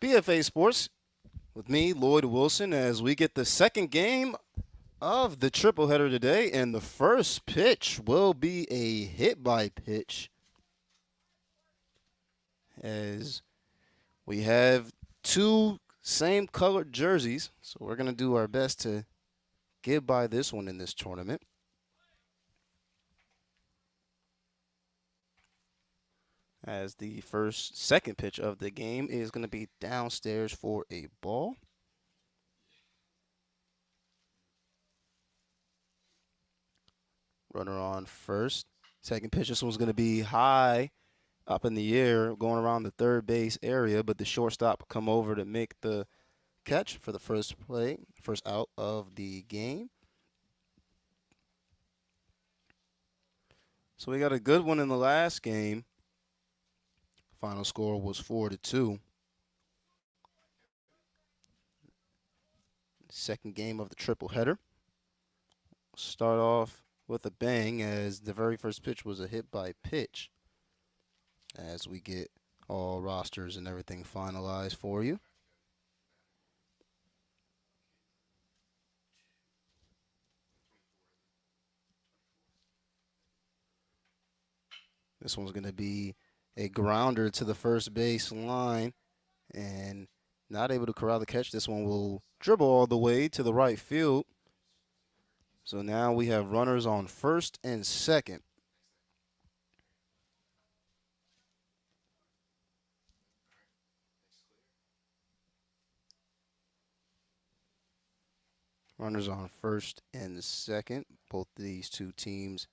BFA Sports with me, Lloyd Wilson, as we get the second game of the triple header today. And the first pitch will be a hit by pitch, as we have two same colored jerseys. So we're going to do our best to get by this one in this tournament. As the second pitch of the game is going to be downstairs for a ball. Runner on first. Second pitch, this one's going to be high up in the air, going around the third base area, but the shortstop come over to make the catch for the first out of the game. So we got a good one in the last game. Final score was 4-2. Second game of the triple header. Start off with a bang, as the very first pitch was a hit by pitch, as we get all rosters and everything finalized for you. This one's going to be a grounder to the first base line, and not able to corral the catch. This one will dribble all the way to the right field. So now we have runners on first and second. Runners on first and second. Both of these two teams,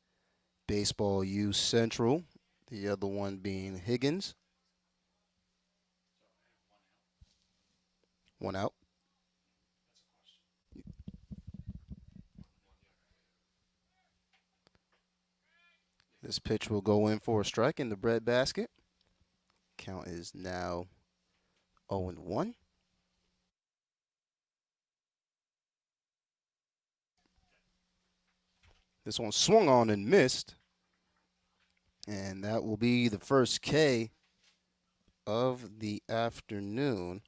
Baseball U Central. The other one being Higgins. One out. This pitch will go in for a strike in the breadbasket. Count is now 0-1. This one swung on and missed. And that will be the first K of the afternoon.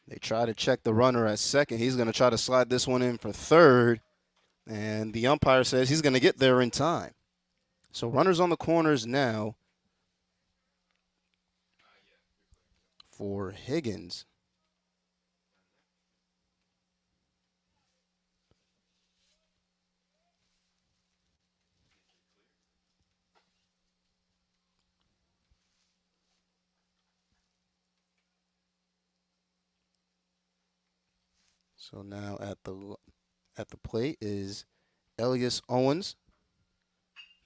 They try to check the runner at second. He's going to try to slide this one in for third. And the umpire says he's going to get there in time. So runners on the corners now for Higgins. So now at the plate is Elias Owens.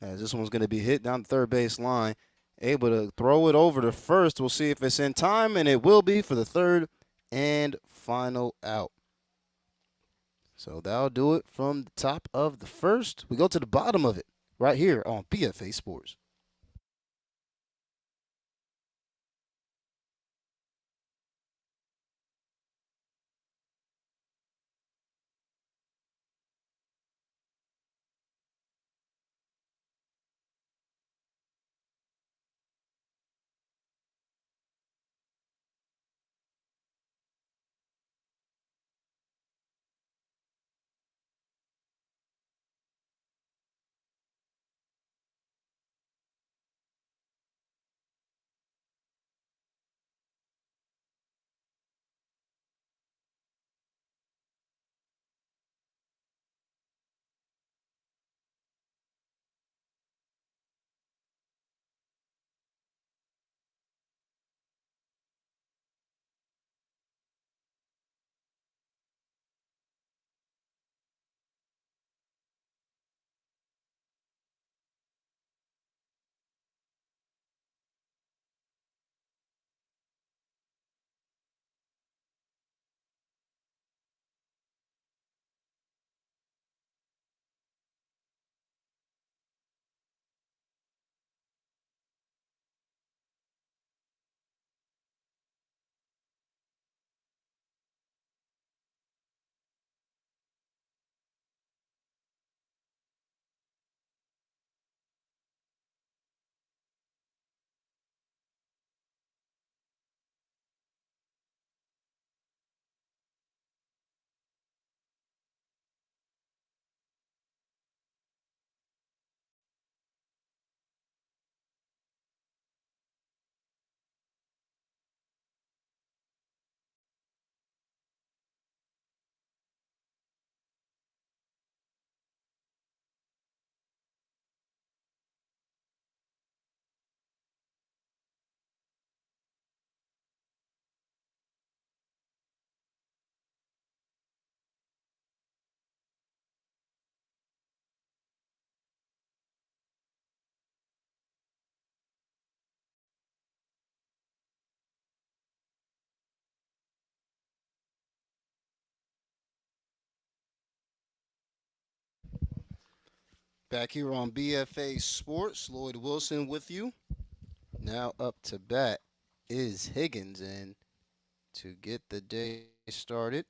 As this one's going to be hit down the third base line. Able to throw it over to first. We'll see if it's in time, and it will be for the third and final out. So that'll do it from the top of the first. We go to the bottom of it right here on BFA Sports. Back here on BFA Sports, Lloyd Wilson with you. Now up to bat is Higgins, and to get the day started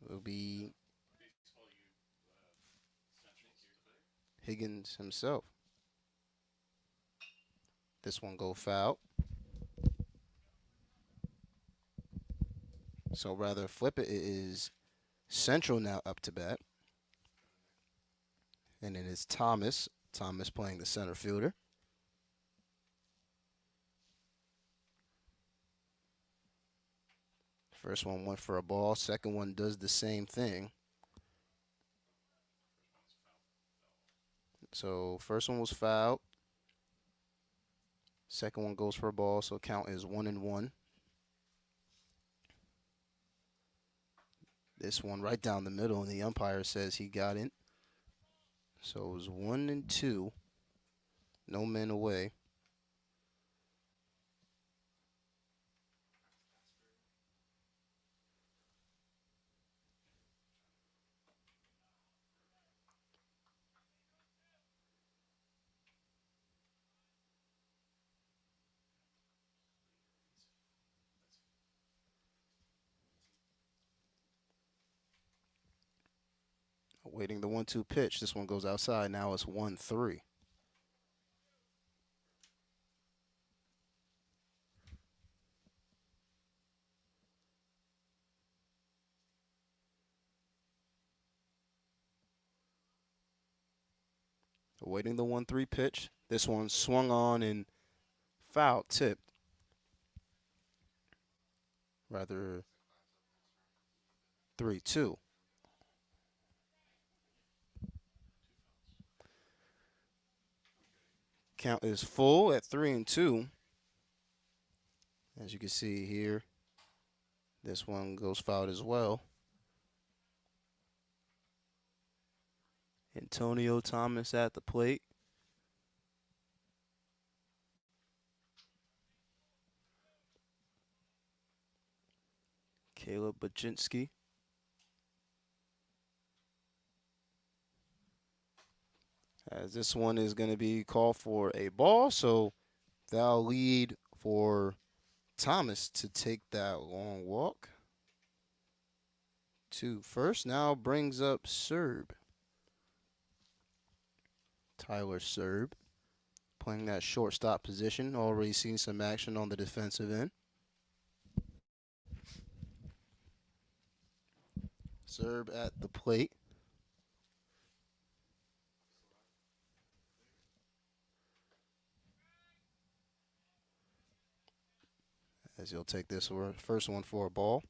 will be Higgins himself. This one go foul. So rather flip it. It is Central now up to bat. And it is Thomas. Thomas playing the center fielder. First one went for a ball. Second one does the same thing. So first one was fouled. Second one goes for a ball, so count is 1-1. This one right down the middle, and the umpire says he got it. So it was 1-2. No men away. Awaiting the 1-2 pitch. This one goes outside. Now it's 1-3. Awaiting the 1-3 pitch. This one swung on and foul tipped. Rather 3-2. Count is full at 3-2. As you can see here, this one goes fouled as well. Antonio Thomas at the plate. Caleb Baczynski. As this one is going to be called for a ball, so that'll lead for Thomas to take that long walk to first. Now brings up Serb. Tyler Serb playing that shortstop position. Already seen some action on the defensive end. Serb at the plate. As he'll take this first one for a ball.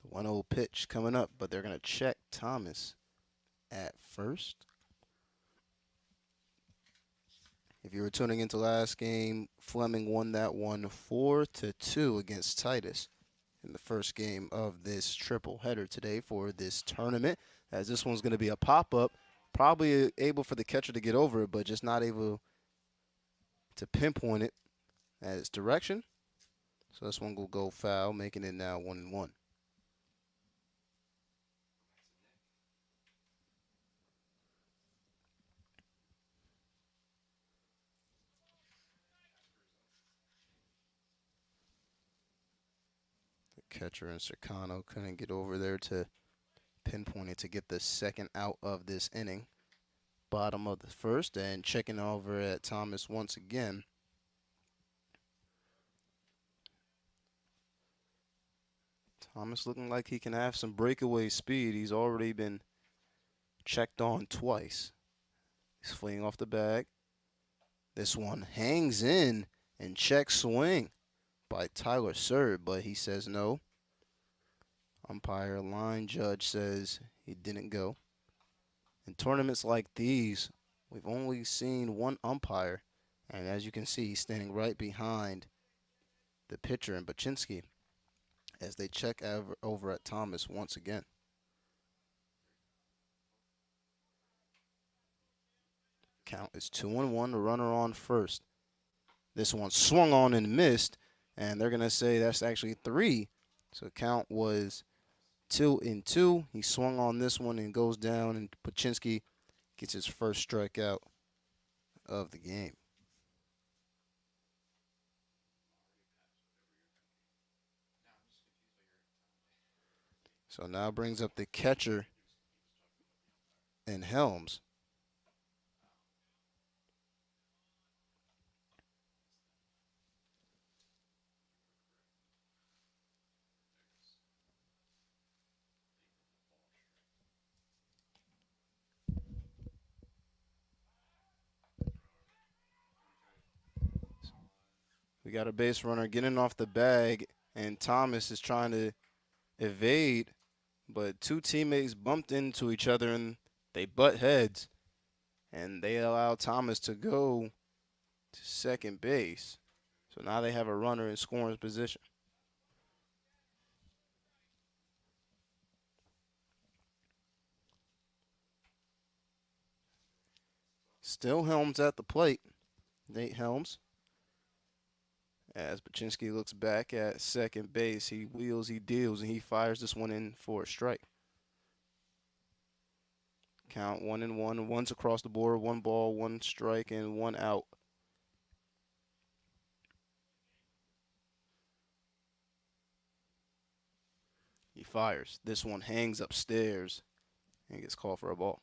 The 1-0 pitch coming up, but they're going to check Thomas at first. If you were tuning into last game, Fleming won that one 4-2 against Titus in the first game of this triple header today for this tournament. As this one's going to be a pop-up, probably able for the catcher to get over it, but just not able to pinpoint it at its direction. So this one will go foul, making it now 1-1. Catcher and Circano couldn't get over there to pinpoint it to get the second out of this inning. Bottom of the first, and checking over at Thomas once again. Thomas looking like he can have some breakaway speed. He's already been checked on twice. He's fleeing off the bag. This one hangs in and check swing by Tyler Serb, but he says no. Umpire line judge says he didn't go. In tournaments like these, we've only seen one umpire, and as you can see, he's standing right behind the pitcher and Baczynski as they check over at Thomas once again. Count is 2-1, the runner on first. This one swung on and missed, and they're going to say that's actually 3. So count was 2-2. He swung on this one and goes down, and Baczynski gets his first strikeout of the game. So now brings up the catcher and Helms. We got a base runner getting off the bag, and Thomas is trying to evade, but 2 teammates bumped into each other and they butt heads, and they allow Thomas to go to second base. So now they have a runner in scoring position. Still Helms at the plate. Nate Helms. As Baczynski looks back at second base, he wheels, he deals, and he fires this one in for a strike. Count 1-1. One's across the board, 1 ball, 1 strike, and 1 out. He fires. This one hangs upstairs and gets called for a ball.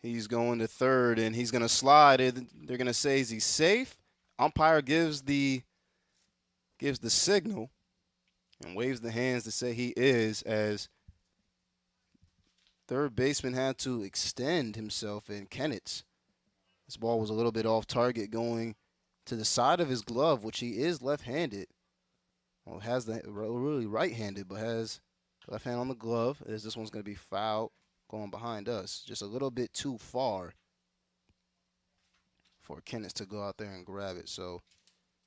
He's going to third, and he's going to slide. They're going to say, is he safe? Umpire gives the signal and waves the hands to say he is, as third baseman had to extend himself in Kennett's. This ball was a little bit off target, going to the side of his glove, which he is left-handed. Well, has the really right-handed, but has left hand on the glove, as this one's going to be fouled going behind us. Just a little bit too far for Kenneth to go out there and grab it. So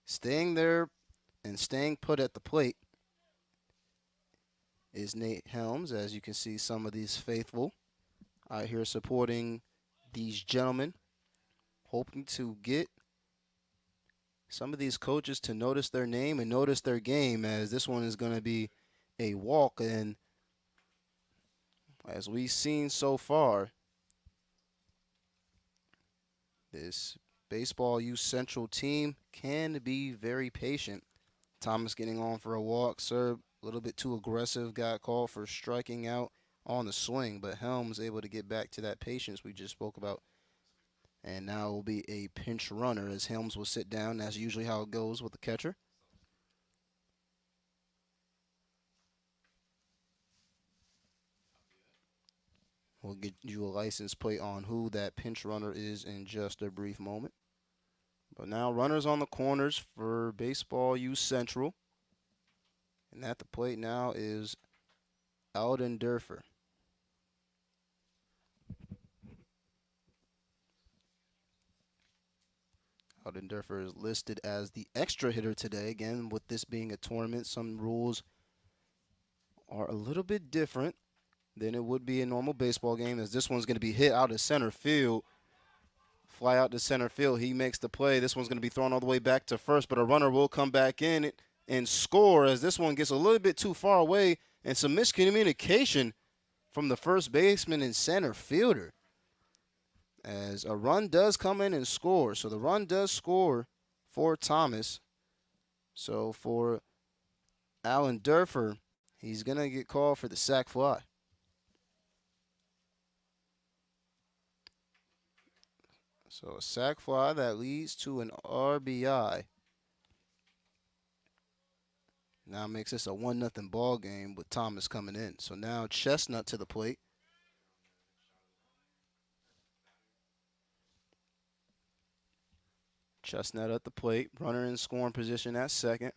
staying there and staying put at the plate is Nate Helms. As you can see, some of these faithful out here supporting these gentlemen, hoping to get some of these coaches to notice their name and notice their game, as this one is going to be a walk. And as we've seen so far, this Baseball U Central team can be very patient. Thomas getting on for a walk. Serb a little bit too aggressive, got called for striking out on the swing, but Helms able to get back to that patience we just spoke about. And now it will be a pinch runner, as Helms will sit down. That's usually how it goes with the catcher. We'll get you a license plate on who that pinch runner is in just a brief moment. But now runners on the corners for Baseball U Central. And at the plate now is Alden Derfer. Alden Derfer is listed as the extra hitter today. Again, with this being a tournament, some rules are a little bit different than it would be a normal baseball game, as this one's going to be hit out of center field. Fly out to center field. He makes the play. This one's going to be thrown all the way back to first, but a runner will come back in and score, as this one gets a little bit too far away, and some miscommunication from the first baseman and center fielder, as a run does come in and score. So the run does score for Thomas. So for Alden Derfer, he's going to get called for the sac fly. So a sac fly that leads to an RBI. Now makes this a 1-0 ball game with Thomas coming in. So now Chestnut to the plate. Chestnut at the plate. Runner in scoring position at second.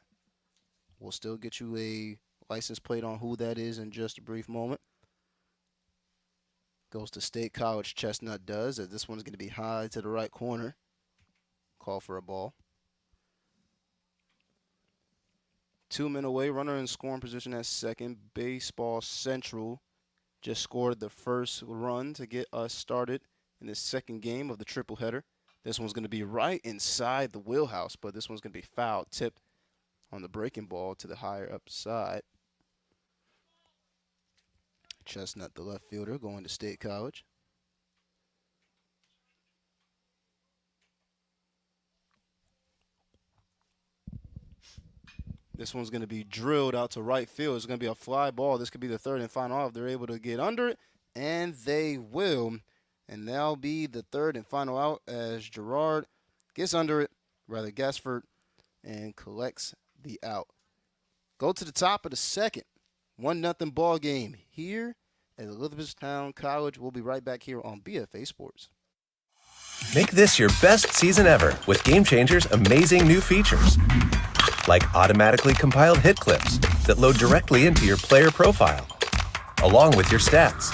We'll still get you a license plate on who that is in just a brief moment. Goes to State College, Chestnut does, as this one's going to be high to the right corner. Call for a ball. 2 men away, runner in scoring position at second. Baseball Central just scored the first run to get us started in the second game of the triple header. This one's going to be right inside the wheelhouse, but this one's going to be foul, tipped on the breaking ball to the higher up side. Chestnut, the left fielder, going to State College. This one's going to be drilled out to right field. It's going to be a fly ball. This could be the third and final out if they're able to get under it, and they will. And that'll be the third and final out as Gerard gets under it, rather Gessford, and collects the out. Go to the top of the second. 1-0 ball game here at Elizabethtown College. We'll be right back here on BFA Sports. Make this your best season ever with Gamechanger's amazing new features. Like automatically compiled hit clips that load directly into your player profile, along with your stats.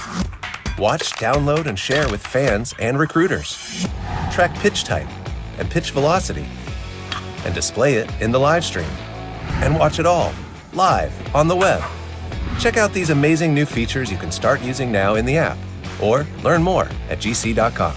Watch, download, and share with fans and recruiters. Track pitch type and pitch velocity, and display it in the live stream. And watch it all, live, on the web. Check out these amazing new features you can start using now in the app, or learn more at gc.com.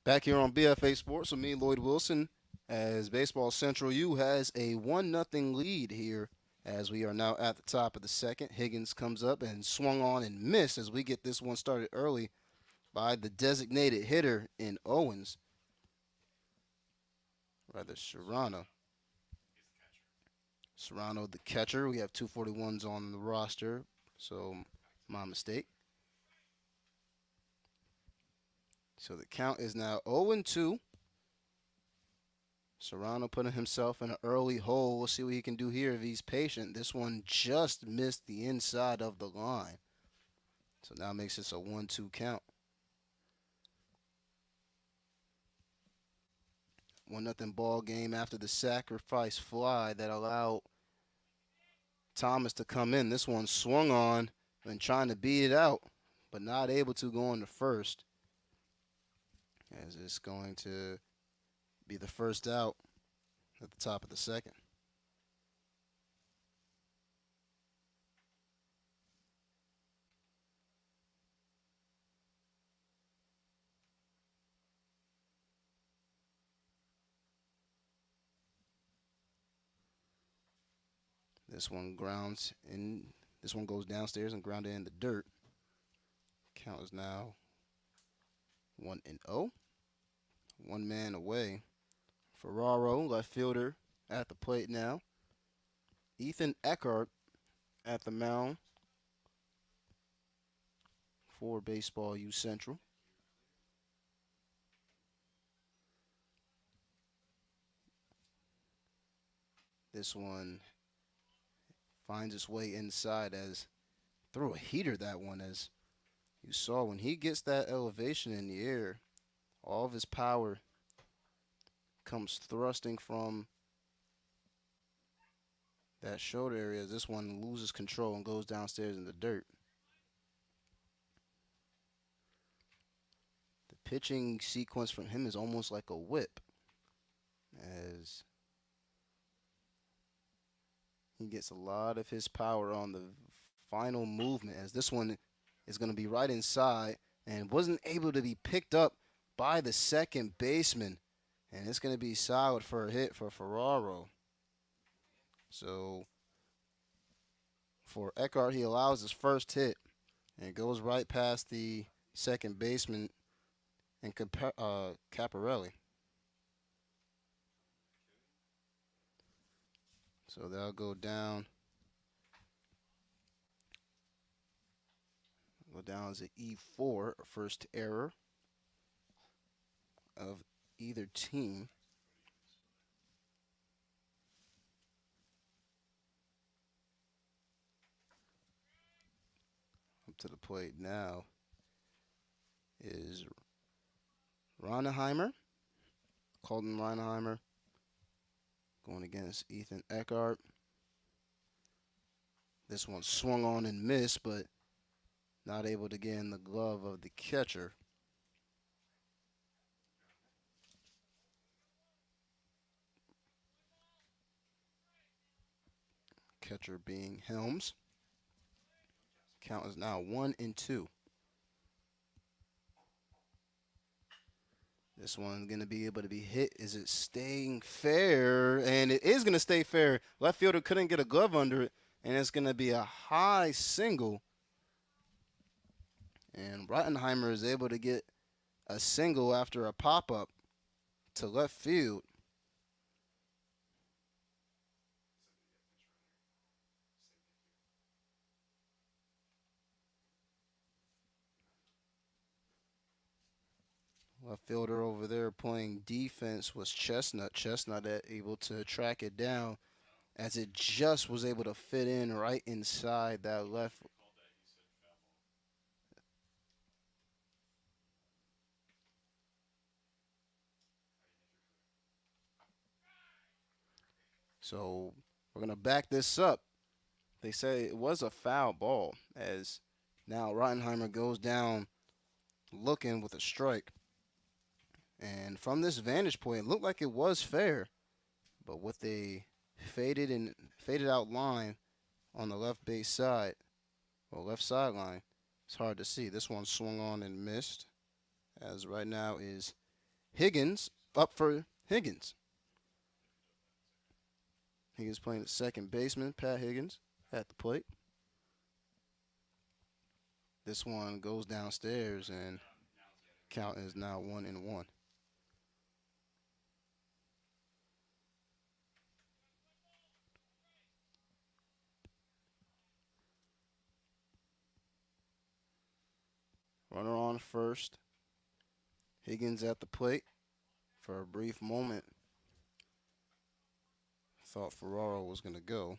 Back here on BFA Sports with me, Lloyd Wilson, as Baseball Central U has a 1-0 lead here as we are now at the top of the second. Higgins comes up and swung on and missed as we get this one started early by the designated hitter in Owens, rather Serrano. Serrano, the catcher. We have 241s on the roster, so my mistake. So the count is now 0-2. Serrano putting himself in an early hole. We'll see what he can do here if he's patient. This one just missed the inside of the line. So now makes this a 1-2 count. 1-0 ball game after the sacrifice fly that allowed Thomas to come in. This one swung on and trying to beat it out, but not able to go on the first. As it's going to be the first out at the top of the second. This one grounds in. This one goes downstairs and grounded in the dirt. Count is now 1-0. 1 man away. Ferraro, left fielder, at the plate now. Ethan Eckhart at the mound for Baseball U Central. This one finds its way inside as threw a heater that one. As you saw, when he gets that elevation in the air, all of his power comes thrusting from that shoulder area. This one loses control and goes downstairs in the dirt. The pitching sequence from him is almost like a whip, as he gets a lot of his power on the final movement, as this one is going to be right inside and wasn't able to be picked up by the second baseman. And it's going to be solid for a hit for Ferraro. So for Eckhart, he allows his first hit and goes right past the second baseman and Caparelli. So they'll go down. Go down as an E4, first error of either team. Up to the plate now is Roneheimer, Colton Roneheimer, going against Ethan Eckhart. This one swung on and missed, but not able to get in the glove of the catcher. Catcher being Helms. Count is now 1-2. This one's going to be able to be hit. Is it staying fair? And it is going to stay fair. Left fielder couldn't get a glove under it, and it's going to be a high single. And Rottenheimer is able to get a single after a pop-up to left field. Left fielder over there playing defense was Chestnut. Chestnut able to track it down as it just was able to fit in right inside that left. So we're going to back this up. They say it was a foul ball, as now Rottenheimer goes down looking with a strike. And from this vantage point, it looked like it was fair, but with a faded out line on the left base side, or left sideline, it's hard to see. This one swung on and missed, as right now is Higgins up for Higgins. Higgins playing the second baseman, Pat Higgins, at the plate. This one goes downstairs, and count is now 1-1. Runner on first. Higgins at the plate. For a brief moment, thought Ferraro was going to go.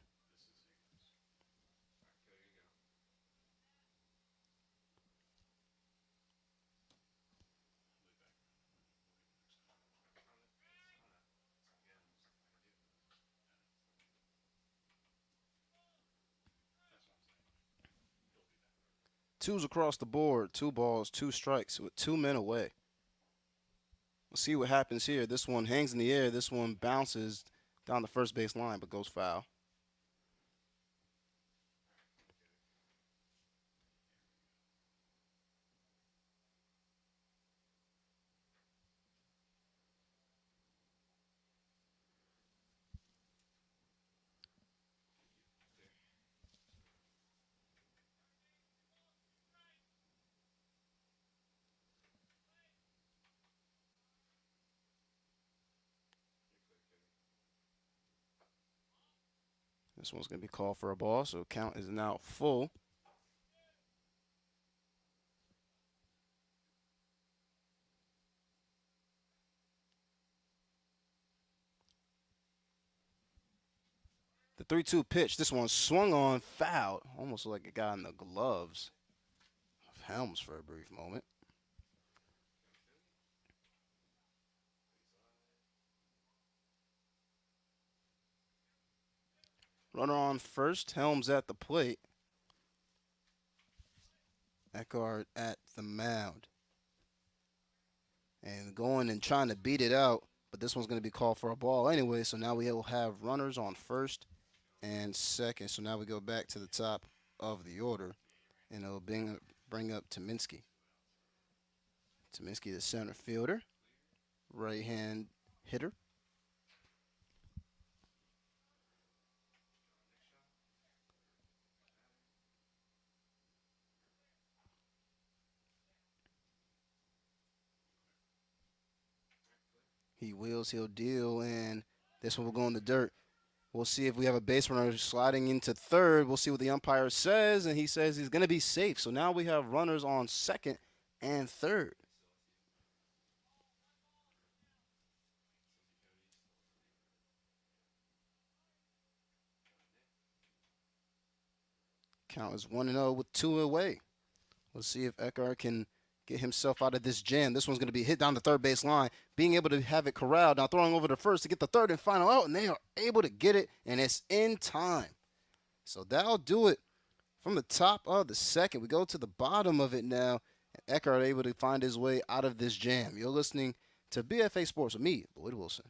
Twos across the board, 2 balls, 2 strikes with 2 men away. We'll see what happens here. This one hangs in the air. This one bounces down the first base line but goes foul. This one's going to be called for a ball, so count is now full. The 3-2 pitch. This one swung on, fouled. Almost like it got in the gloves of Helms for a brief moment. Runner on first. Helms at the plate. Eckhart at the mound. And going and trying to beat it out. But this one's going to be called for a ball anyway. So now we will have runners on first and second. So now we go back to the top of the order. And it'll bring up Tominski. Tominski, the center fielder. Right-hand hitter. He wheels, he'll deal, and this one will go in the dirt. We'll see if we have a base runner sliding into third. We'll see what the umpire says, and he says he's going to be safe. So now we have runners on second and third. Count is 1-0 with 2 away. We'll see if Eckhart can get himself out of this jam. This one's going to be hit down the third base line, being able to have it corralled. Now throwing over to first to get the third and final out, and they are able to get it, and it's in time. So that'll do it from the top of the second. We go to the bottom of it now, and Eckhart able to find his way out of this jam. You're listening to BFA Sports with me, Lloyd Wilson.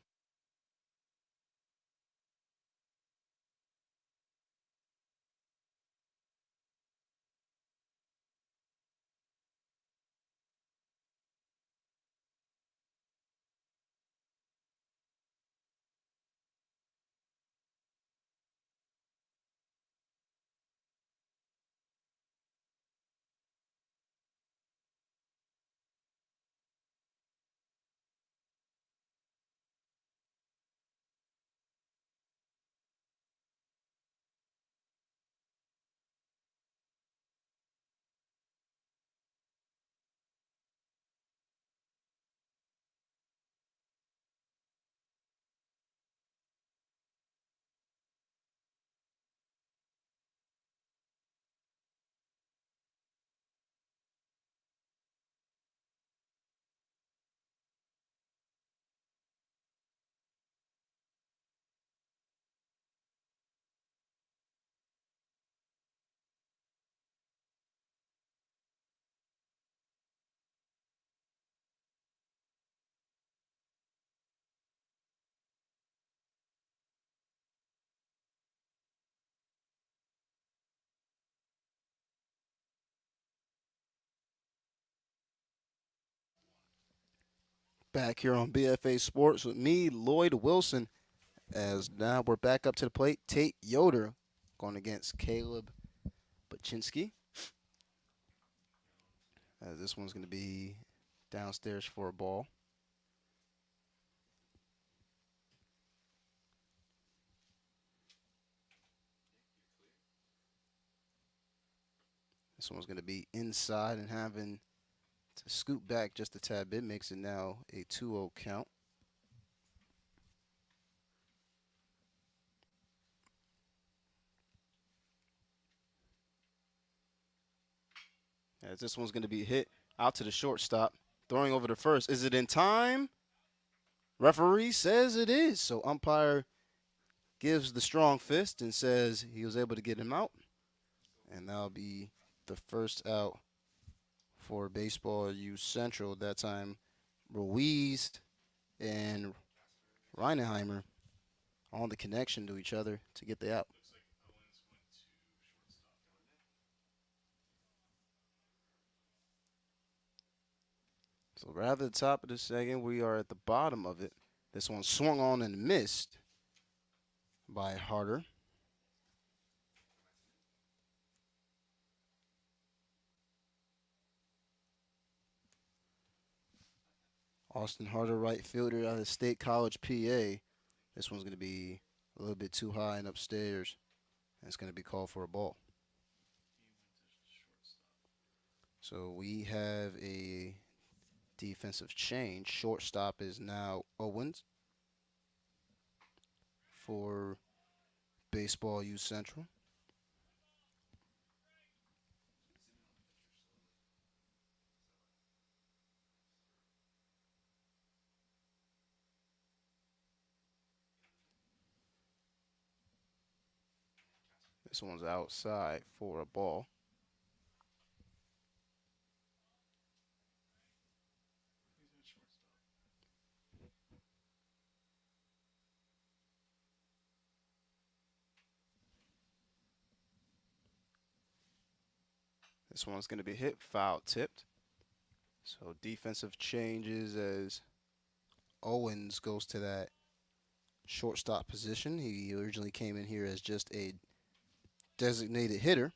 Back here on BFA Sports with me, Lloyd Wilson, as now we're back up to the plate. Tate Yoder going against Caleb Baczynski. As this one's going to be downstairs for a ball. This one's going to be inside and having to scoot back just a tad bit. Makes it now a 2-0 count. As this one's going to be hit out to the shortstop. Throwing over to first. Is it in time? Referee says it is. So umpire gives the strong fist and says he was able to get him out. And that'll be the first out for Baseball U Central. That time, Ruiz and Reinheimer on the connection to each other to get the out. So rather the top of the second, we are at the bottom of it. This one swung on and missed by Harder. Austin Harder, right fielder out of State College, PA. This one's going to be a little bit too high and upstairs, and it's going to be called for a ball. So we have a defensive change. Shortstop is now Owens for Baseball U Central. This one's outside for a ball. This one's going to be hit, foul tipped. So defensive changes as Owens goes to that shortstop position. He originally came in here as just a designated hitter,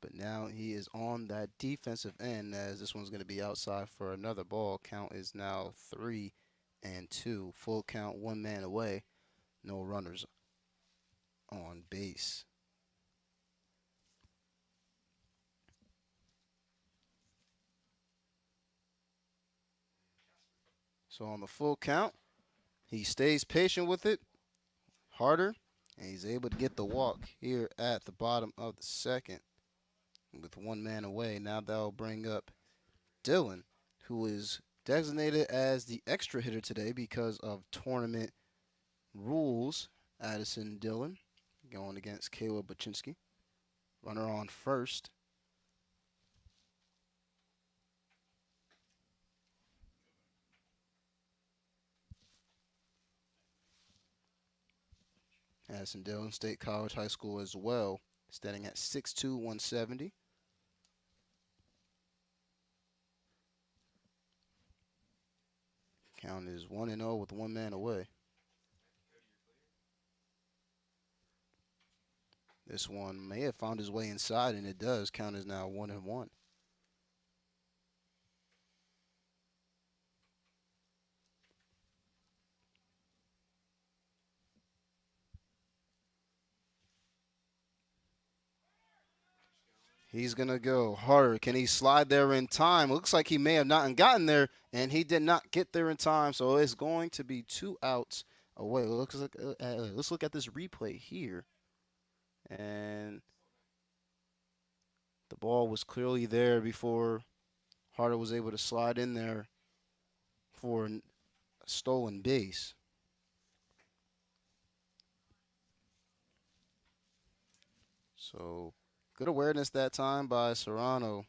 but now he is on that defensive end as this one's going to be outside for another ball. Count is now 3-2. Full count, one man away. No runners on base. So on the full count, he stays patient with it, harder, and he's able to get the walk here at the bottom of the second with one man away. Now that'll bring up Dylan, who is designated as the extra hitter today because of tournament rules. Addison Dillon going against Caleb Baczynski. Runner on first. Addison Dillon, State College High School as well, standing at 6'2", 170. Count is 1-0 with one man away. This one may have found his way inside, and it does. Count is now 1-1. He's going to go harder. Can he slide there in time? Looks like he may have not gotten there, and he did not get there in time, so it's going to be 2 outs away. Let's look at this replay here. And the ball was clearly there before Harder was able to slide in there for a stolen base. So good awareness that time by Serrano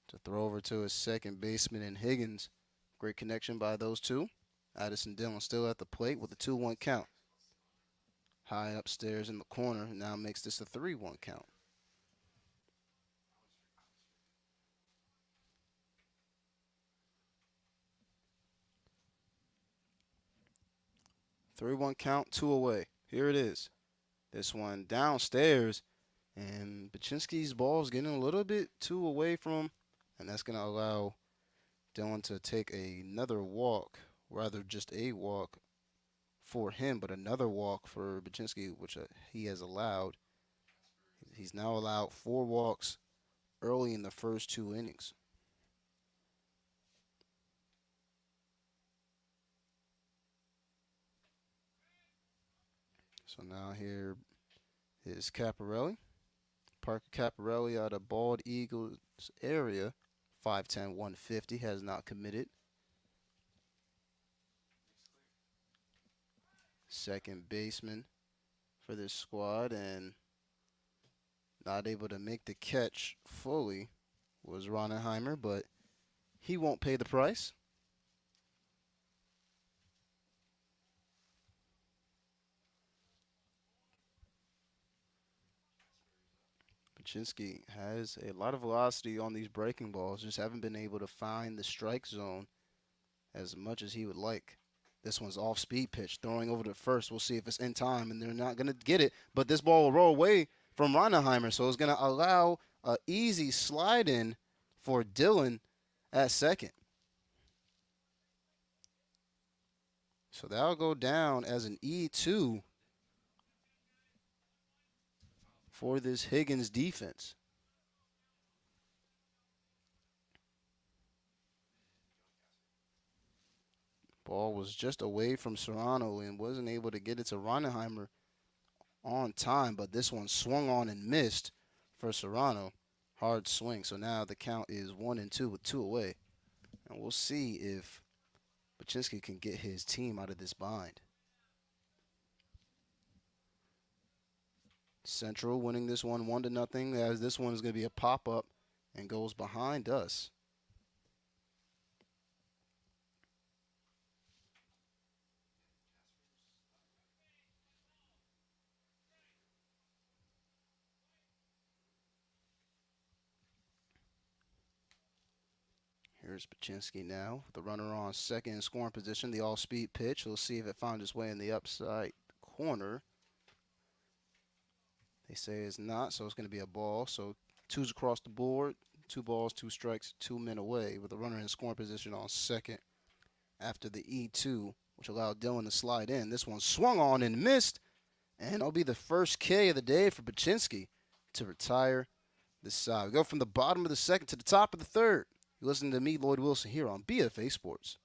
to throw over to his second baseman in Higgins. Great connection by those two. Addison Dillon still at the plate with a 2-1 count. High upstairs in the corner now makes this a 3-1 count. Three-one count, 2 away. Here it is. This one downstairs, and Baczynski's ball is getting a little bit too away from him, and that's going to allow Dillon to take another walk, rather just a walk for him, but another walk for Baczynski, which he has allowed. He's now allowed 4 walks early in the first 2 innings. So now here is Caparelli. Parker Caparelli out of Bald Eagles area, 5'10", 150, has not committed. Second baseman for this squad, and not able to make the catch fully was Ronenheimer, but he won't pay the price. Baczynski has a lot of velocity on these breaking balls, just haven't been able to find the strike zone as much as he would like. This one's off speed pitch, throwing over to first. We'll see if it's in time, and they're not going to get it. But this ball will roll away from Ronenheimer, so it's going to allow an easy slide in for Dillon at second. So that'll go down as an E2 for this Higgins defense. Ball was just away from Serrano and wasn't able to get it to Ronenheimer on time, but this one swung on and missed for Serrano. Hard swing. So now the count is 1-2 with 2 away. And we'll see if Baczynski can get his team out of this bind. Central winning this one 1-0, as this one is going to be a pop-up and goes behind us. Here's Baczynski now. The runner on second in scoring position. The all-speed pitch. We'll see if it finds its way in the upside corner. They say it's not, so it's going to be a ball. So 2's across the board. 2 balls, 2 strikes, 2 men away with the runner in scoring position on second after the E2, which allowed Dillon to slide in. This one swung on and missed, and it'll be the first K of the day for Baczynski to retire this side. We go from the bottom of the second to the top of the third. You listen to me, Lloyd Wilson, here on BFA Sports.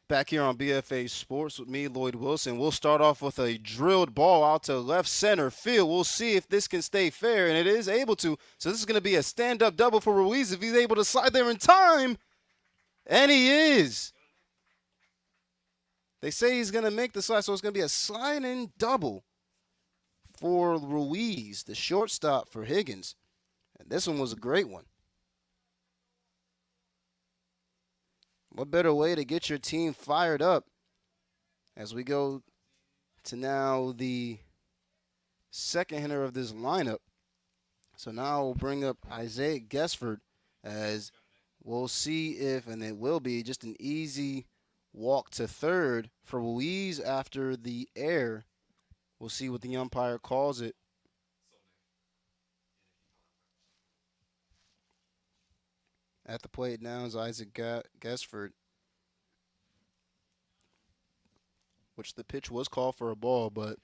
Back here on BFA Sports with me, Lloyd Wilson. We'll start off with a drilled ball out to left center field. We'll see if this can stay fair, and it is able to. So this is going to be a stand-up double for Ruiz if he's able to slide there in time. And he is. They say he's going to make the slide, so it's going to be a sliding double for Ruiz, the shortstop for Higgins. And this one was a great one. What better way to get your team fired up as we go to now the second hitter of this lineup. So now we'll bring up Isaiah Gessford as we'll see if, and it will be just an easy walk to third for Ruiz after the air. We'll see what the umpire calls it. At the plate now is Isaac Gessford, which the pitch was called for a ball, but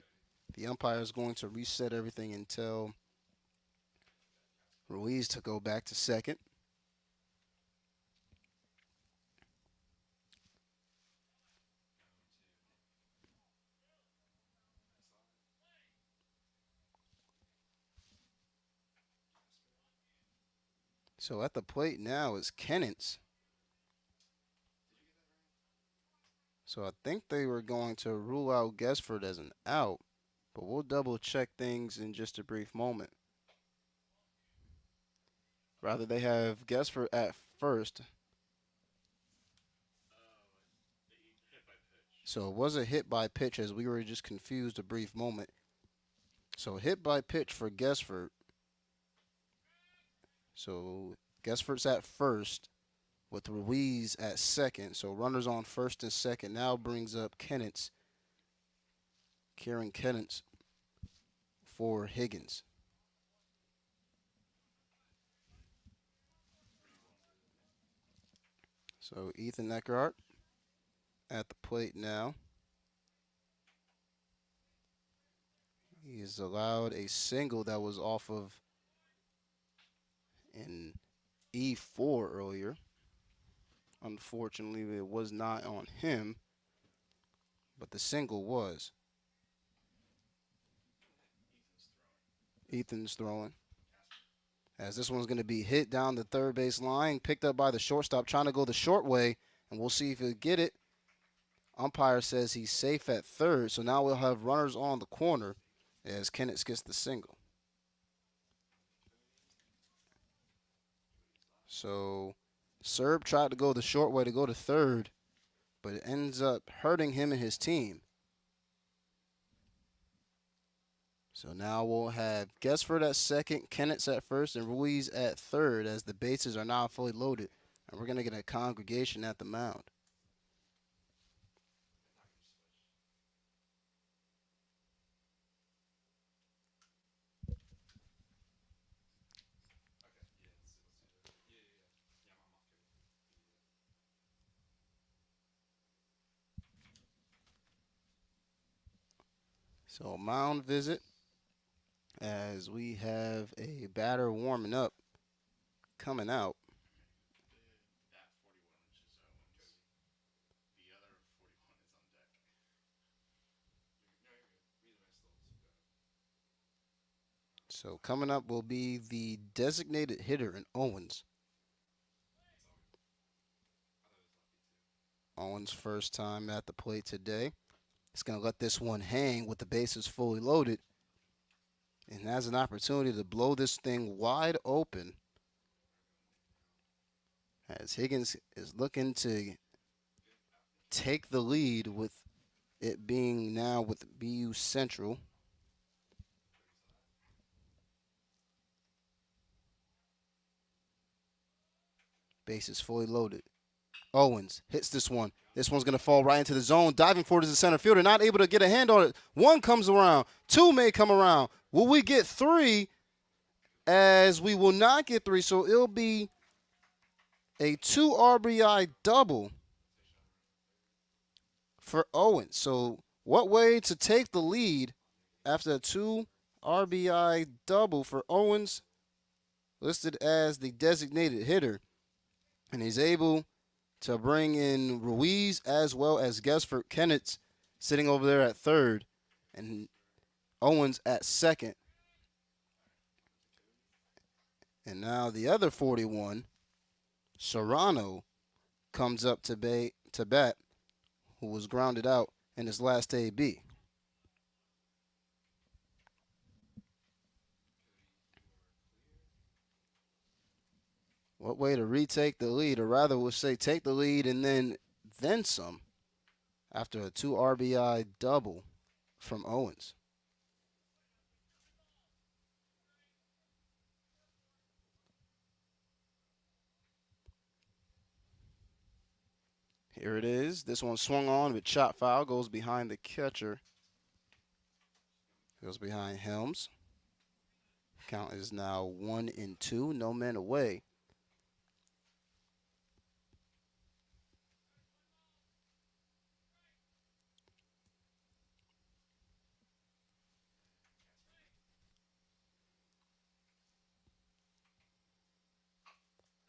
the umpire is going to reset everything and tell Ruiz to go back to second. So at the plate now is Kennens. So I think they were going to rule out Gessford as an out, but we'll double check things in just a brief moment. Rather, they have Gessford at first. So it was a hit by pitch as we were just confused a brief moment. So hit by pitch for Gessford. So Gessford's at first. with Ruiz at second. So runners on first and second now brings up Kennett, Kieran Kennett for Higgins. So Ethan Eckhart at the plate now. He's allowed a single that was off of an E4 earlier. Unfortunately, it was not on him, but the single was. Ethan's throwing. As this one's going to be hit down the third base line, picked up by the shortstop, trying to go the short way, and we'll see if he'll get it. Umpire says he's safe at third, so now we'll have runners on the corner as Kennett gets the single. So Serb tried to go the short way to go to third, but it ends up hurting him and his team. So now we'll have Gessford at second, Kennett at first, and Ruiz at third as the bases are now fully loaded. And we're going to get a congregation at the mound. So mound visit as we have a batter warming up coming out. So coming up will be the designated hitter in Owens. Owens' first time at the plate today. He's going to let this one hang with the bases fully loaded and has an opportunity to blow this thing wide open as Higgins is looking to take the lead with it being now with BU Central. Bases fully loaded. Owens hits this one. This one's going to fall right into the zone. Diving forward is the center fielder. Not able to get a hand on it. One comes around. Two may come around. Will we get three? As we will not get three. So it'll be a 2 RBI double for Owens. So what way to take the lead after a 2 RBI double for Owens, listed as the designated hitter. And he's able to bring in Ruiz as well as Gessford. Kennett sitting over there at third and Owens at second. And now the other 41, Serrano, comes up to bat, who was grounded out in his last AB. What way to retake the lead, or rather we'll say take the lead and then some after a 2 RBI double from Owens. Here it is. This one swung on with chop foul, goes behind the catcher. Goes behind Helms. Count is now 1-2, no men away.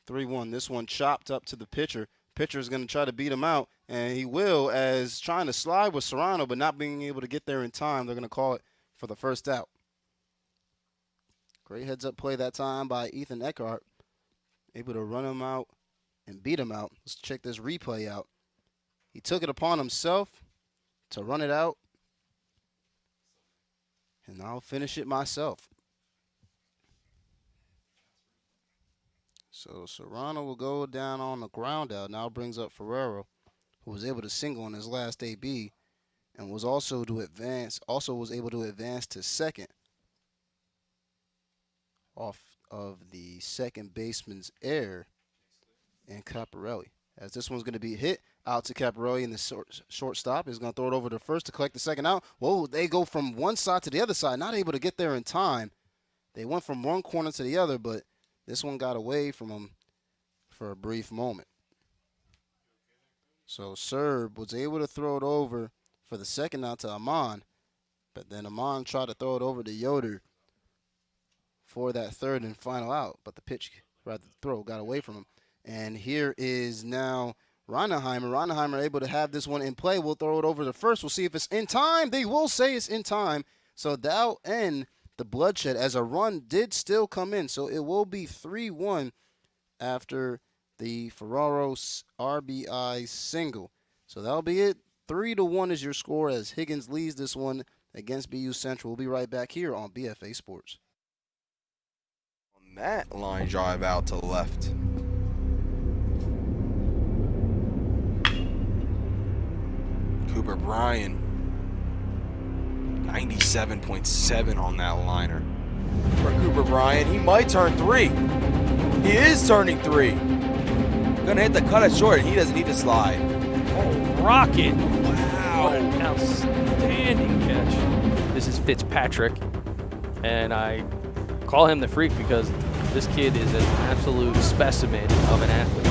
(3-1). This one chopped up to the pitcher. Pitcher is going to try to beat him out, and he will, as trying to slide with Serrano, but not being able to get there in time. They're going to call it for the first out. Great heads-up play that time by Ethan Eckhart. Able to run him out and beat him out. Let's check this replay out. He took it upon himself to run it out, and I'll finish it myself. So Serrano will go down on the ground out. Now brings up Ferrero, who was able to single on his last AB and was also able to advance to second off of the second baseman's error and Caparelli. As this one's going to be hit out to Caparelli, and the shortstop is going to throw it over to first to collect the second out. Whoa, they go from one side to the other side, not able to get there in time. They went from one corner to the other, but this one got away from them for a brief moment. So Serb was able to throw it over for the second out to Amon, but then Amon tried to throw it over to Yoder for that third and final out, but the pitch, rather the throw, got away from him. And here is now Reinheimer. Reinheimer able to have this one in play. We'll throw it over to first. We'll see if it's in time. They will say it's in time. So that'll end the bloodshed as a run did still come in. So it will be 3-1 after the Ferraro's RBI single. So that'll be it. 3-1 is your score as Higgins leads this one against BU Central. We'll be right back here on BFA Sports. On that line drive out to the left. Cooper Bryan, 97.7 on that liner. For Cooper Bryan, he might turn 3. He is turning 3. Gonna hit the cutout short, he doesn't need to slide. Oh, rocket. Wow. What an outstanding catch. This is Fitzpatrick, and I call him the freak because this kid is an absolute specimen of an athlete.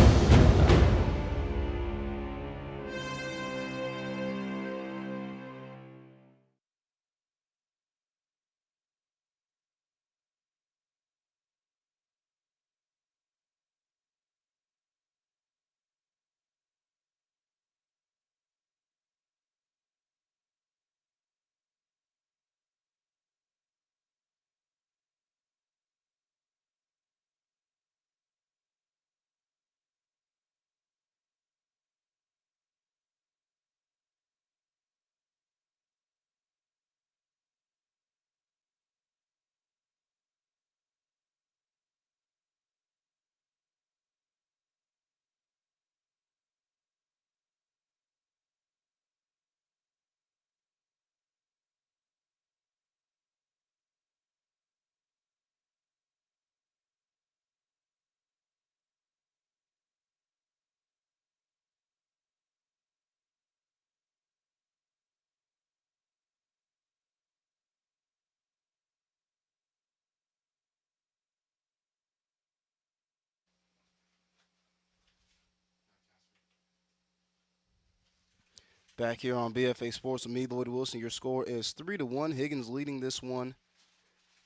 Back here on BFA Sports with me, Lloyd Wilson. Your score is 3-1. Higgins leading this one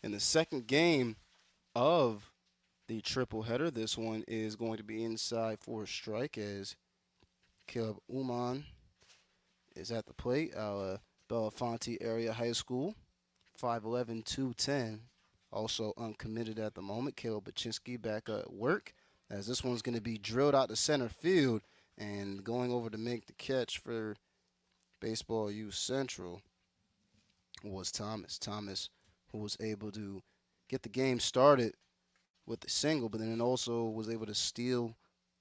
in the second game of the triple header. This one is going to be inside for a strike as Caleb Uman is at the plate. Belafonte Area High School, 5'11", 210. Also uncommitted at the moment. Caleb Baczynski back at work as this one's going to be drilled out to center field, and going over to make the catch for Baseball U Central was Thomas. Thomas, who was able to get the game started with the single, but then also was able to steal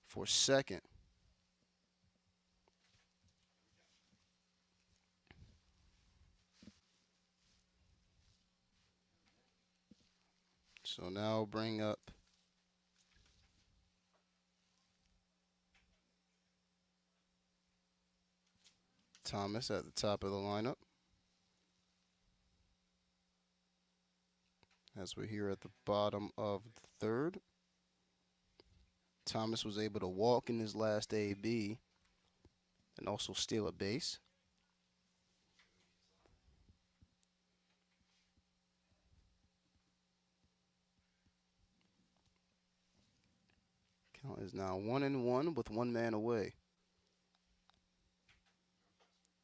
for second. So now bring up Thomas at the top of the lineup, as we're here at the bottom of the third. Thomas was able to walk in his last AB and also steal a base. Count is now 1-1 with one man away.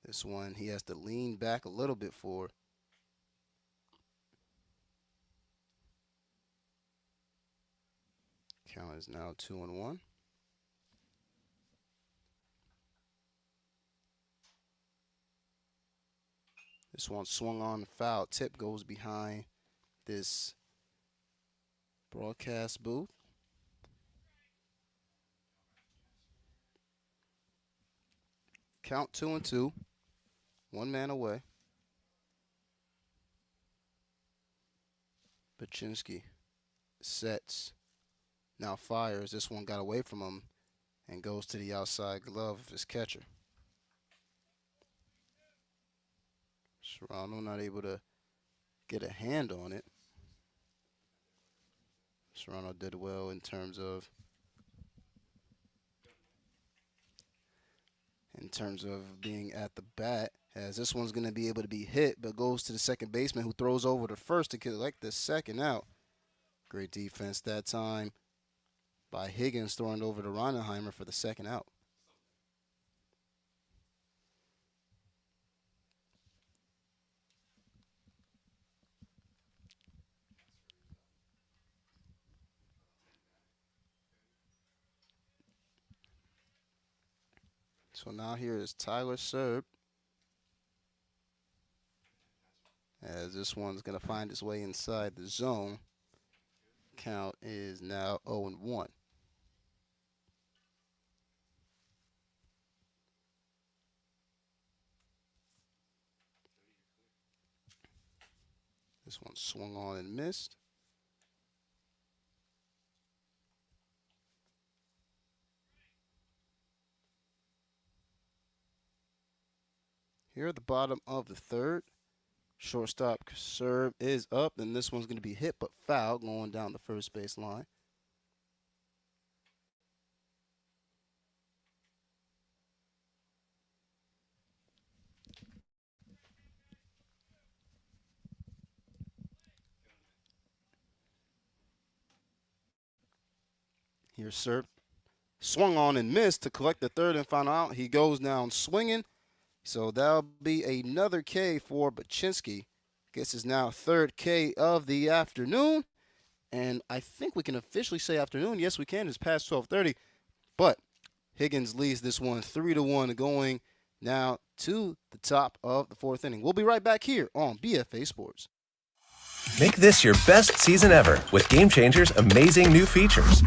This one he has to lean back a little bit for. Count is now 2-1. This one swung on, foul. Tip goes behind this broadcast booth. Count 2-2. One man away. Baczynski sets. Now fires. This one got away from him. and goes to the outside glove of his catcher. Serrano not able to get a hand on it. Serrano did well in terms of being at the bat, as this one's going to be able to be hit, but goes to the second baseman, who throws over to first to collect the second out. Great defense that time by Higgins, throwing over to Ronenheimer for the second out. So now here is Tyler Serb, as this one's going to find its way inside the zone. Count is now 0-1. This one swung on and missed. Here at the bottom of the third, shortstop serve is up, and this one's going to be hit but foul going down the first base line. Here's Serb. Swung on and missed to collect the third and final out. He goes down swinging. So that'll be another K for Baczynski. Gets his now third K of the afternoon. And I think we can officially say afternoon. Yes, we can. It's past 12:30. But Higgins leads this one 3-1, going now to the top of the fourth inning. We'll be right back here on BFA Sports. Make this your best season ever with Gamechanger's amazing new features.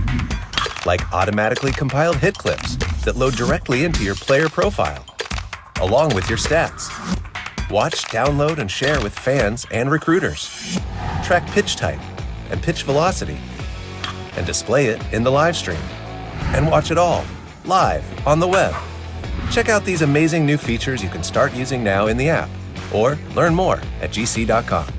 Like automatically compiled hit clips that load directly into your player profile, along with your stats. Watch, download, and share with fans and recruiters. Track pitch type and pitch velocity, and display it in the live stream. And watch it all, live, on the web. Check out these amazing new features you can start using now in the app, or learn more at gc.com.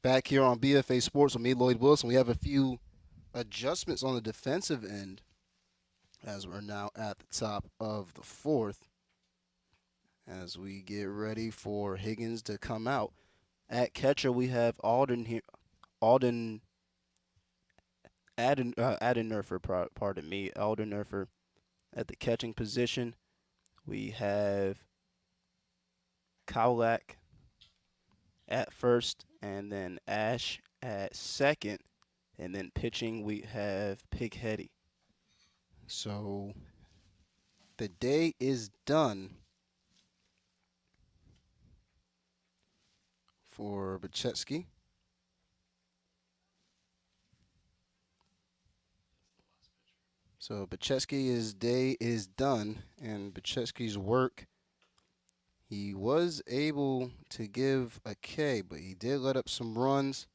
Back here on BFA Sports with me, Lloyd Wilson. We have a few adjustments on the defensive end as we're now at the top of the fourth, as we get ready for Higgins to come out. At catcher, we have Alden Alden Derfer, pardon me, Alden Derfer at the catching position. We have Cowlack at first, and then Ash at second, and then pitching we have Pigheady. So the day is done for Bachetsky. So Bachetsky's day is done, and Bachetsky's work, he was able to give a K, but he did let up some runs.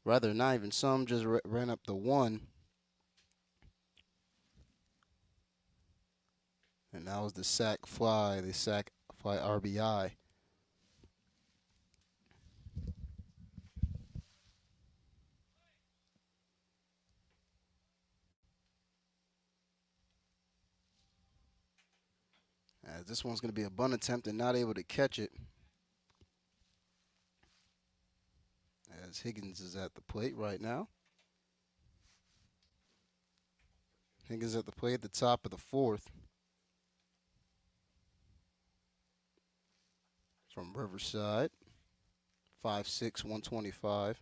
Rather, not even some, just ran up the one. And that was the sac fly RBI. As this one's going to be a bunt attempt and not able to catch it. As Higgins is at the plate right now. Higgins at the plate at the top of the fourth. From Riverside. 5'6", 125.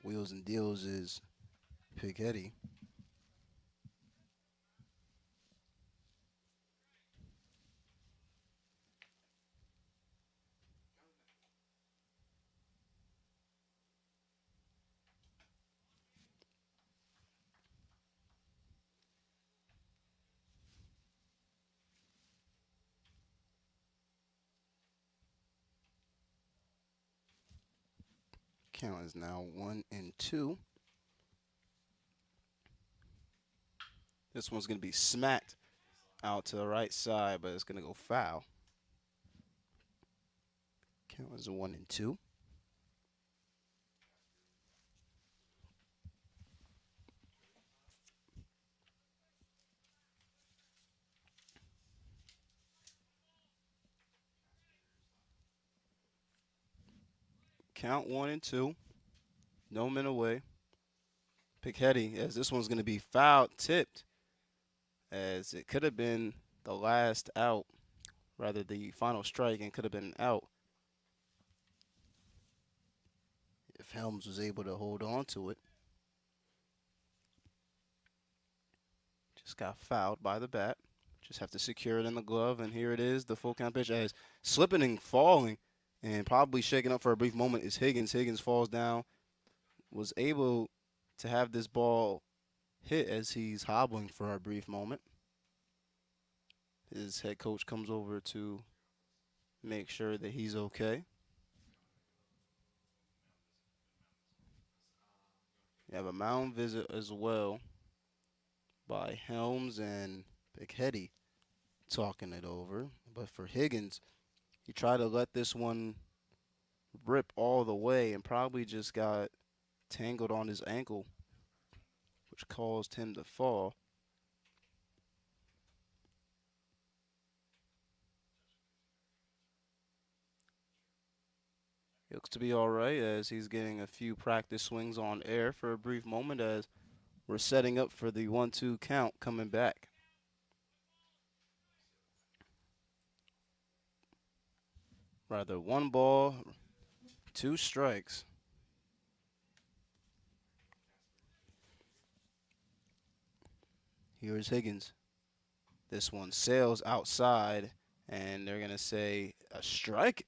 Wheels and deals is Pigheady. Count is now 1-2. This one's going to be smacked out to the right side, but it's going to go foul. Count is 1-2. Count 1-2. No men away. Pigheady, as this one's going to be foul tipped, as it could have been the last out, rather the final strike, and could have been out if Helms was able to hold on to it. Just got fouled by the bat. Just have to secure it in the glove, and here it is, the full count pitch. As slipping and falling and probably shaking up for a brief moment is Higgins. Higgins falls down, was able to have this ball hit as he's hobbling for a brief moment. His head coach comes over to make sure that he's okay. You have a mound visit as well by Helms and Pigheady talking it over. But for Higgins, he tried to let this one rip all the way and probably just got tangled on his ankle, which caused him to fall. He looks to be all right as he's getting a few practice swings on air for a brief moment as we're setting up for the 1-2 count coming back. Rather, 1 ball, 2 strikes. Here's Higgins. This one sails outside, and they're going to say a strike.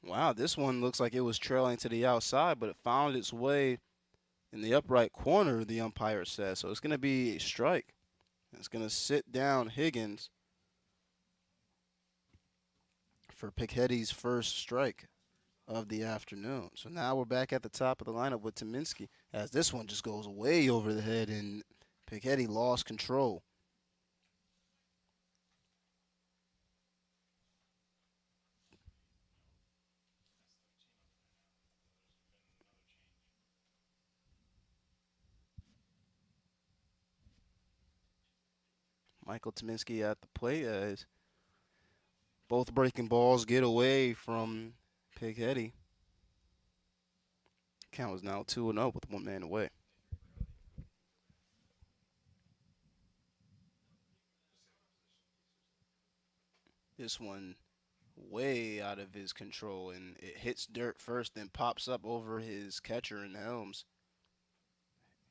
Wow, this one looks like it was trailing to the outside, but it found its way in the upright corner, the umpire says. So it's going to be a strike. It's going to sit down Higgins for Pigheady's first strike of the afternoon. So now we're back at the top of the lineup with Tominski, as this one just goes way over the head, and Pigheady lost control. Michael Tominski at the plate as Both breaking balls get away from Pighetti. Count is now 2-0 with 1 man away. This one way out of his control, and it hits dirt first, then pops up over his catcher in Helms.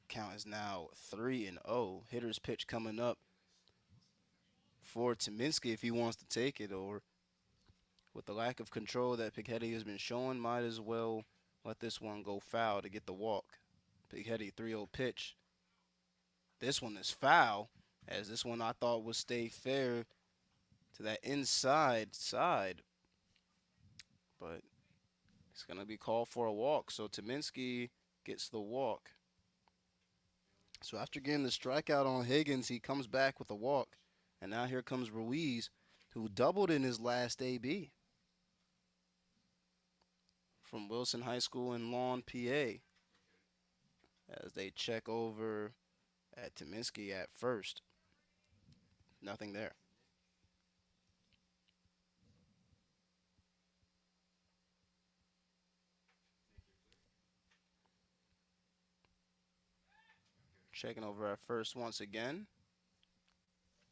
Count is now 3-0. Hitter's pitch coming up for Tyminski if he wants to take it, or with the lack of control that Pighetti has been showing, might as well let this one go foul to get the walk. Pighetti 3-0 pitch. This one is foul, as this one I thought would stay fair to that inside side, but it's going to be called for a walk. So Tyminski gets the walk. So after getting the strikeout on Higgins, he comes back with a walk. And now here comes Ruiz, who doubled in his last AB from Wilson High School in Lawn, PA, as they check over at Tyminski at first. Nothing there. Checking over at first once again.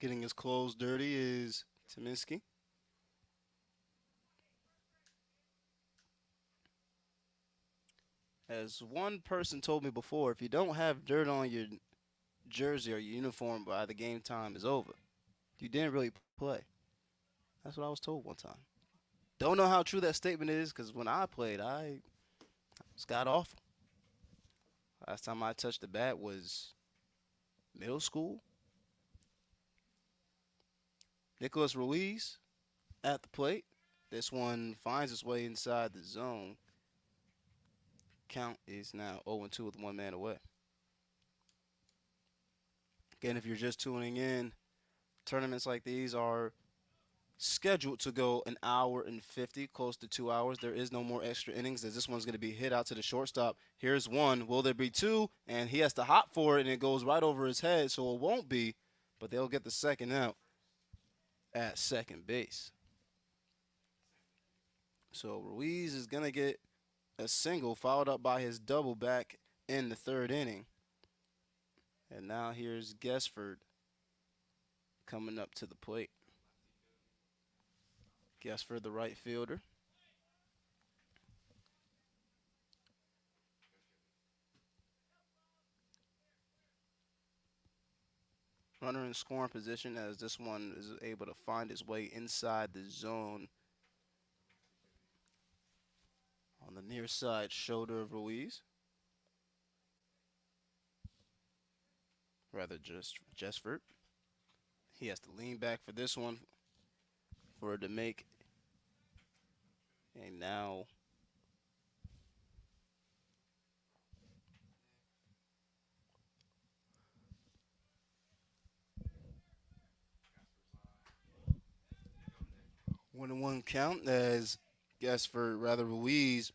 Getting his clothes dirty is Tyminski. As one person told me before, if you don't have dirt on your jersey or your uniform by the game time is over, you didn't really play. That's what I was told one time. Don't know how true that statement is, because when I played, I was god awful. Last time I touched the bat was middle school. Nicholas Ruiz at the plate. This one finds its way inside the zone. Count is now 0-2 with 1 man away. Again, if you're just tuning in, tournaments like these are scheduled to go an hour and 50, close to 2 hours. There is no more extra innings, as this one's going to be hit out to the shortstop. Here's one. Will there be two? And he has to hop for it, and it goes right over his head, so it won't be. But they'll get the second out at second base. So Ruiz is going to get a single, followed up by his double back in the third inning. And now here's Gessford coming up to the plate. Gessford, the right fielder. Runner in scoring position, as this one is able to find his way inside the zone on the near side shoulder of Ruiz. Rather just Gessford. He has to lean back for this one for it to make. And now One and one count as Gessford, rather Ruiz,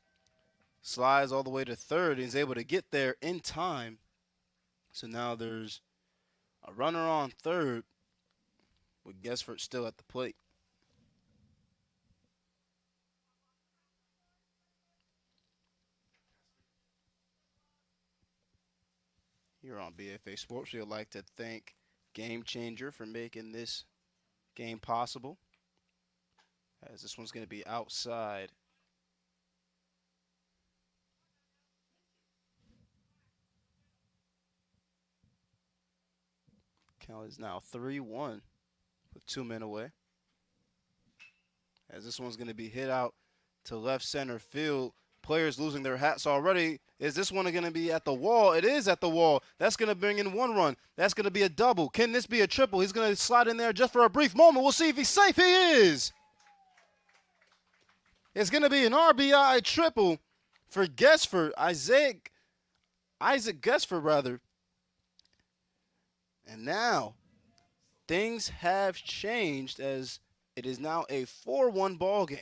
slides all the way to third and is able to get there in time. So now there's a runner on third with Gessford still at the plate. Here on BFA Sports, we would like to thank Gamechanger for making this game possible, as this one's going to be outside. Count is now 3-1 with 2 men away, as this one's going to be hit out to left center field. Players losing their hats already. Is this one going to be at the wall? It is at the wall. That's going to bring in 1 run. That's going to be a double. Can this be a triple? He's going to slide in there just for a brief moment. We'll see if he's safe. He is. It's going to be an RBI triple for Gessford. Isaac Gessford, rather. And now things have changed, as it is now a 4-1 ball game.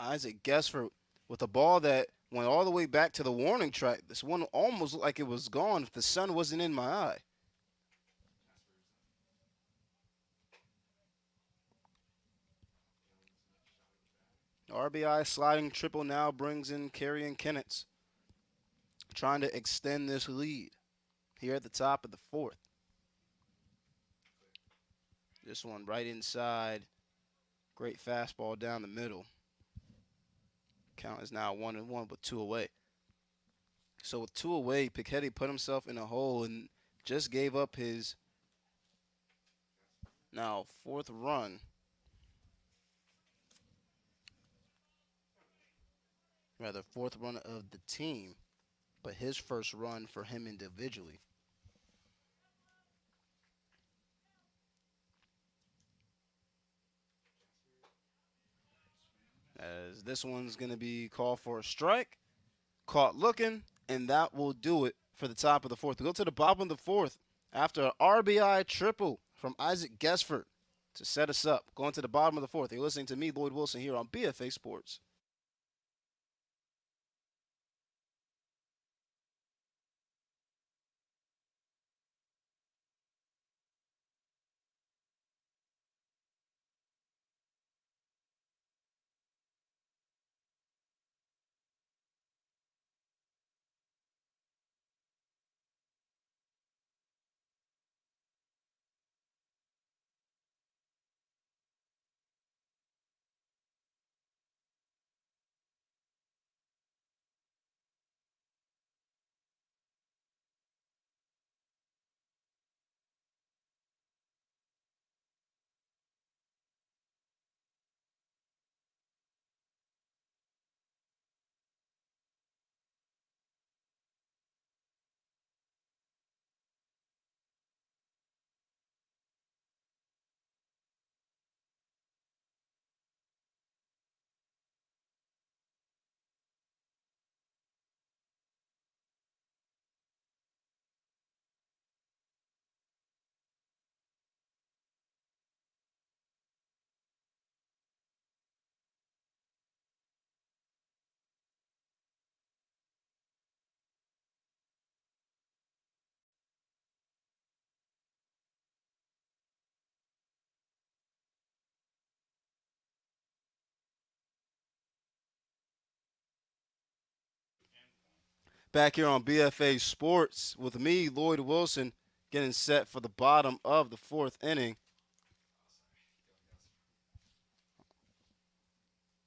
Isaac Gessford with a ball that went all the way back to the warning track. This one almost looked like it was gone if the sun wasn't in my eye. RBI sliding triple now brings in Kerrion Kennetts, trying to extend this lead here at the top of the fourth. This one right inside. Great fastball down the middle. Count is now 1-1 with 2 away. So with 2 away, Piketty put himself in a hole and just gave up his now 4th run. Rather, 4th run of the team, but his first run for him individually. As this one's going to be called for a strike. Caught looking, and that will do it for the top of the fourth. We go to the bottom of the fourth after an RBI triple from Isaac Gessford to set us up. Going to the bottom of the fourth. You're listening to me, Lloyd Wilson, here on BFA Sports. Back here on BFA Sports with me, Lloyd Wilson, getting set for the bottom of the fourth inning.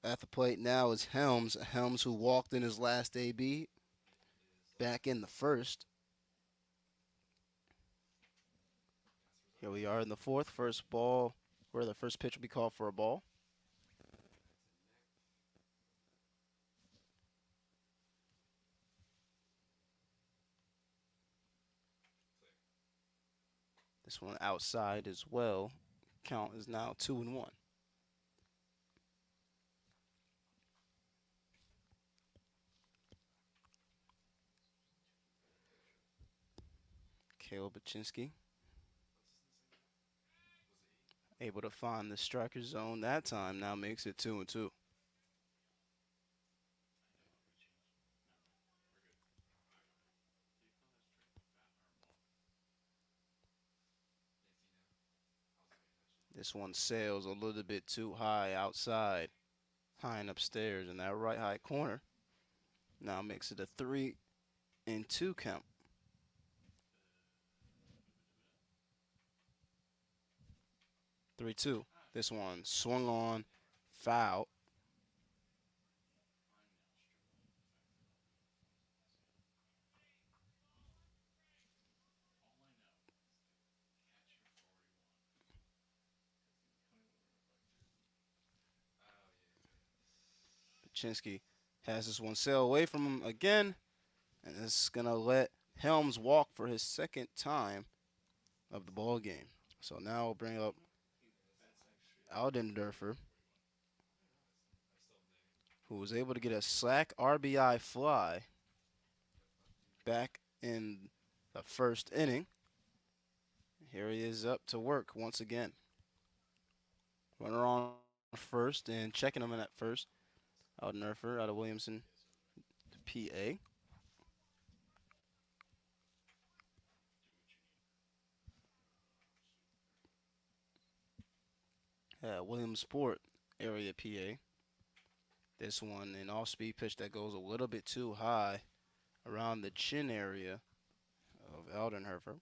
At the plate now is Helms. Helms, who walked in his last AB, back in the first. Here we are in the fourth. First ball, where the first pitch will be called for a ball. This one outside as well. Count is now 2-1. Caleb Baczynski able to find the striker zone that time. Now makes it 2-2. This one sails a little bit too high outside, high and upstairs in that right high corner. Now makes it a 3-2 count. 3-2. This one swung on, foul. Baczynski has this one sail away from him again, and it's going to let Helms walk for his second time of the ball game. So now we'll bring up Alden Derfer, who was able to get a slack RBI fly back in the first inning. Here he is up to work once again. Runner on first and checking him in at first. Alden Derfer out of Williamson, PA. Williamsport area, PA. This one, an off-speed pitch that goes a little bit too high around the chin area of Alden Derfer.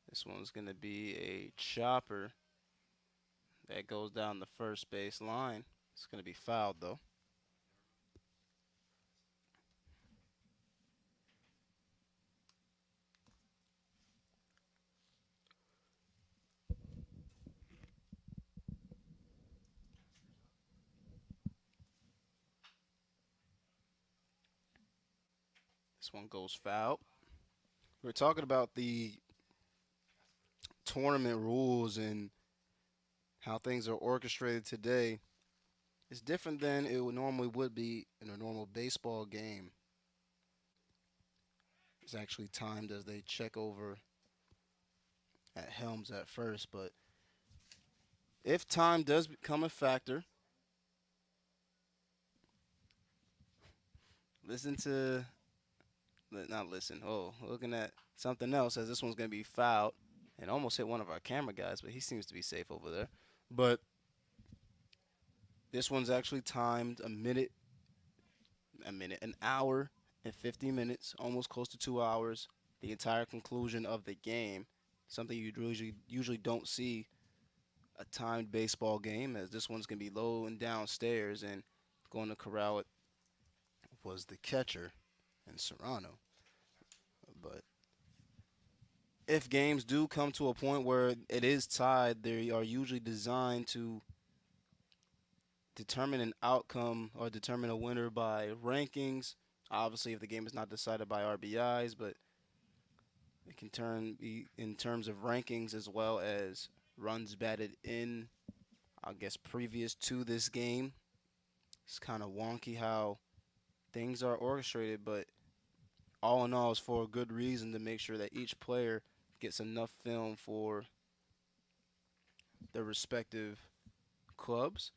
This one's going to be a chopper that goes down the first base line. It's going to be fouled, though. This one goes foul. We're talking about the tournament rules and how things are orchestrated today. It's different than it normally would be in a normal baseball game. It's actually timed as they check over at Helms at first, but if time does become a factor, looking at something else as this one's going to be fouled and almost hit one of our camera guys, but he seems to be safe over there. But this one's actually timed an hour and 50 minutes, almost close to 2 hours, the entire conclusion of the game. Something you usually don't see a timed baseball game, as this one's going to be low and downstairs, and going to corral it was the catcher and Serrano. But if games do come to a point where it is tied, they are usually designed to determine an outcome or determine a winner by rankings. Obviously, if the game is not decided by RBIs, but it can be in terms of rankings as well as runs batted in, I guess, previous to this game. It's kind of wonky how things are orchestrated, but all in all, it's for a good reason to make sure that each player gets enough film for their respective clubs.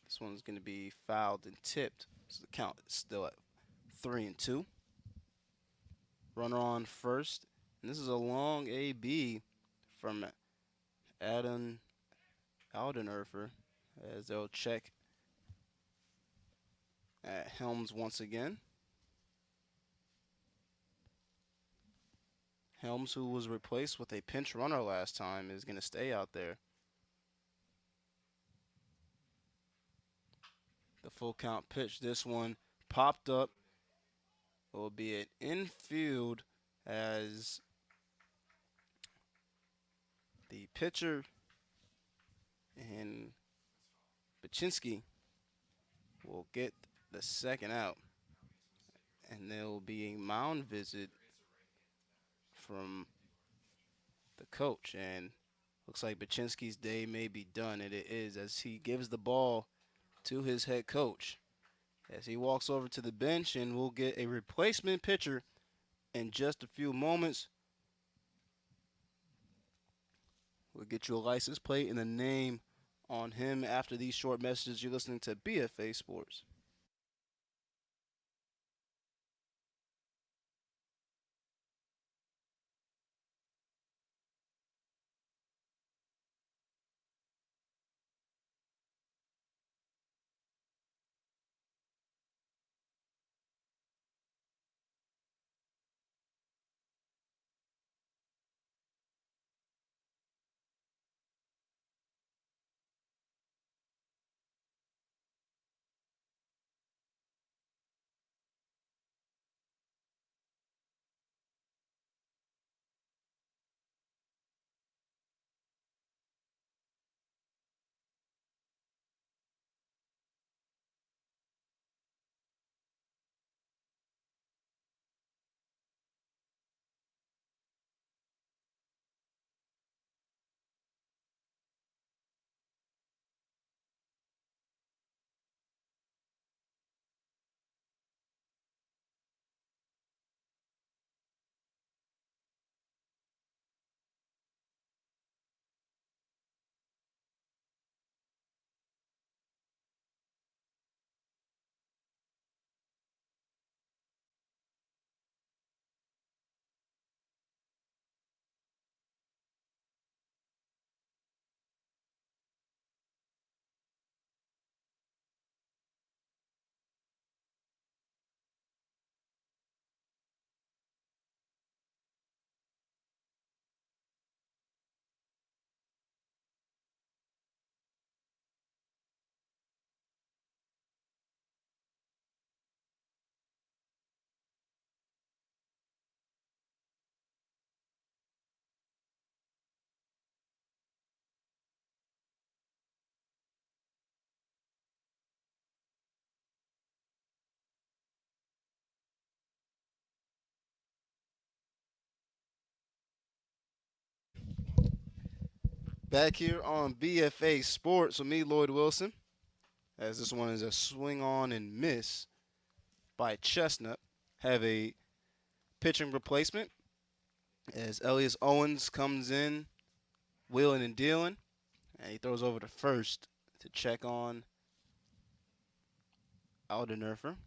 This one's going to be fouled and tipped, so the count is still at 3-2. Runner on first, and this is a long AB from Alden Derfer, as they'll check at Helms once again. Helms, who was replaced with a pinch runner last time, is going to stay out there. The full count pitch, this one popped up. It will be an infield as the pitcher and Baczynski will get the second out. And there will be a mound visit from the coach. And looks like Baczynski's day may be done, and it is, as he gives the ball to his head coach. As he walks over to the bench, and we'll get a replacement pitcher in just a few moments. We'll get you a license plate and a name on him after these short messages. You're listening to BFA Sports. Back here on BFA Sports with me, Lloyd Wilson, as this one is a swing on and miss by Chestnut. Have a pitching replacement as Elias Owens comes in, wheeling and dealing, and he throws over to first to check on Alden Derfer.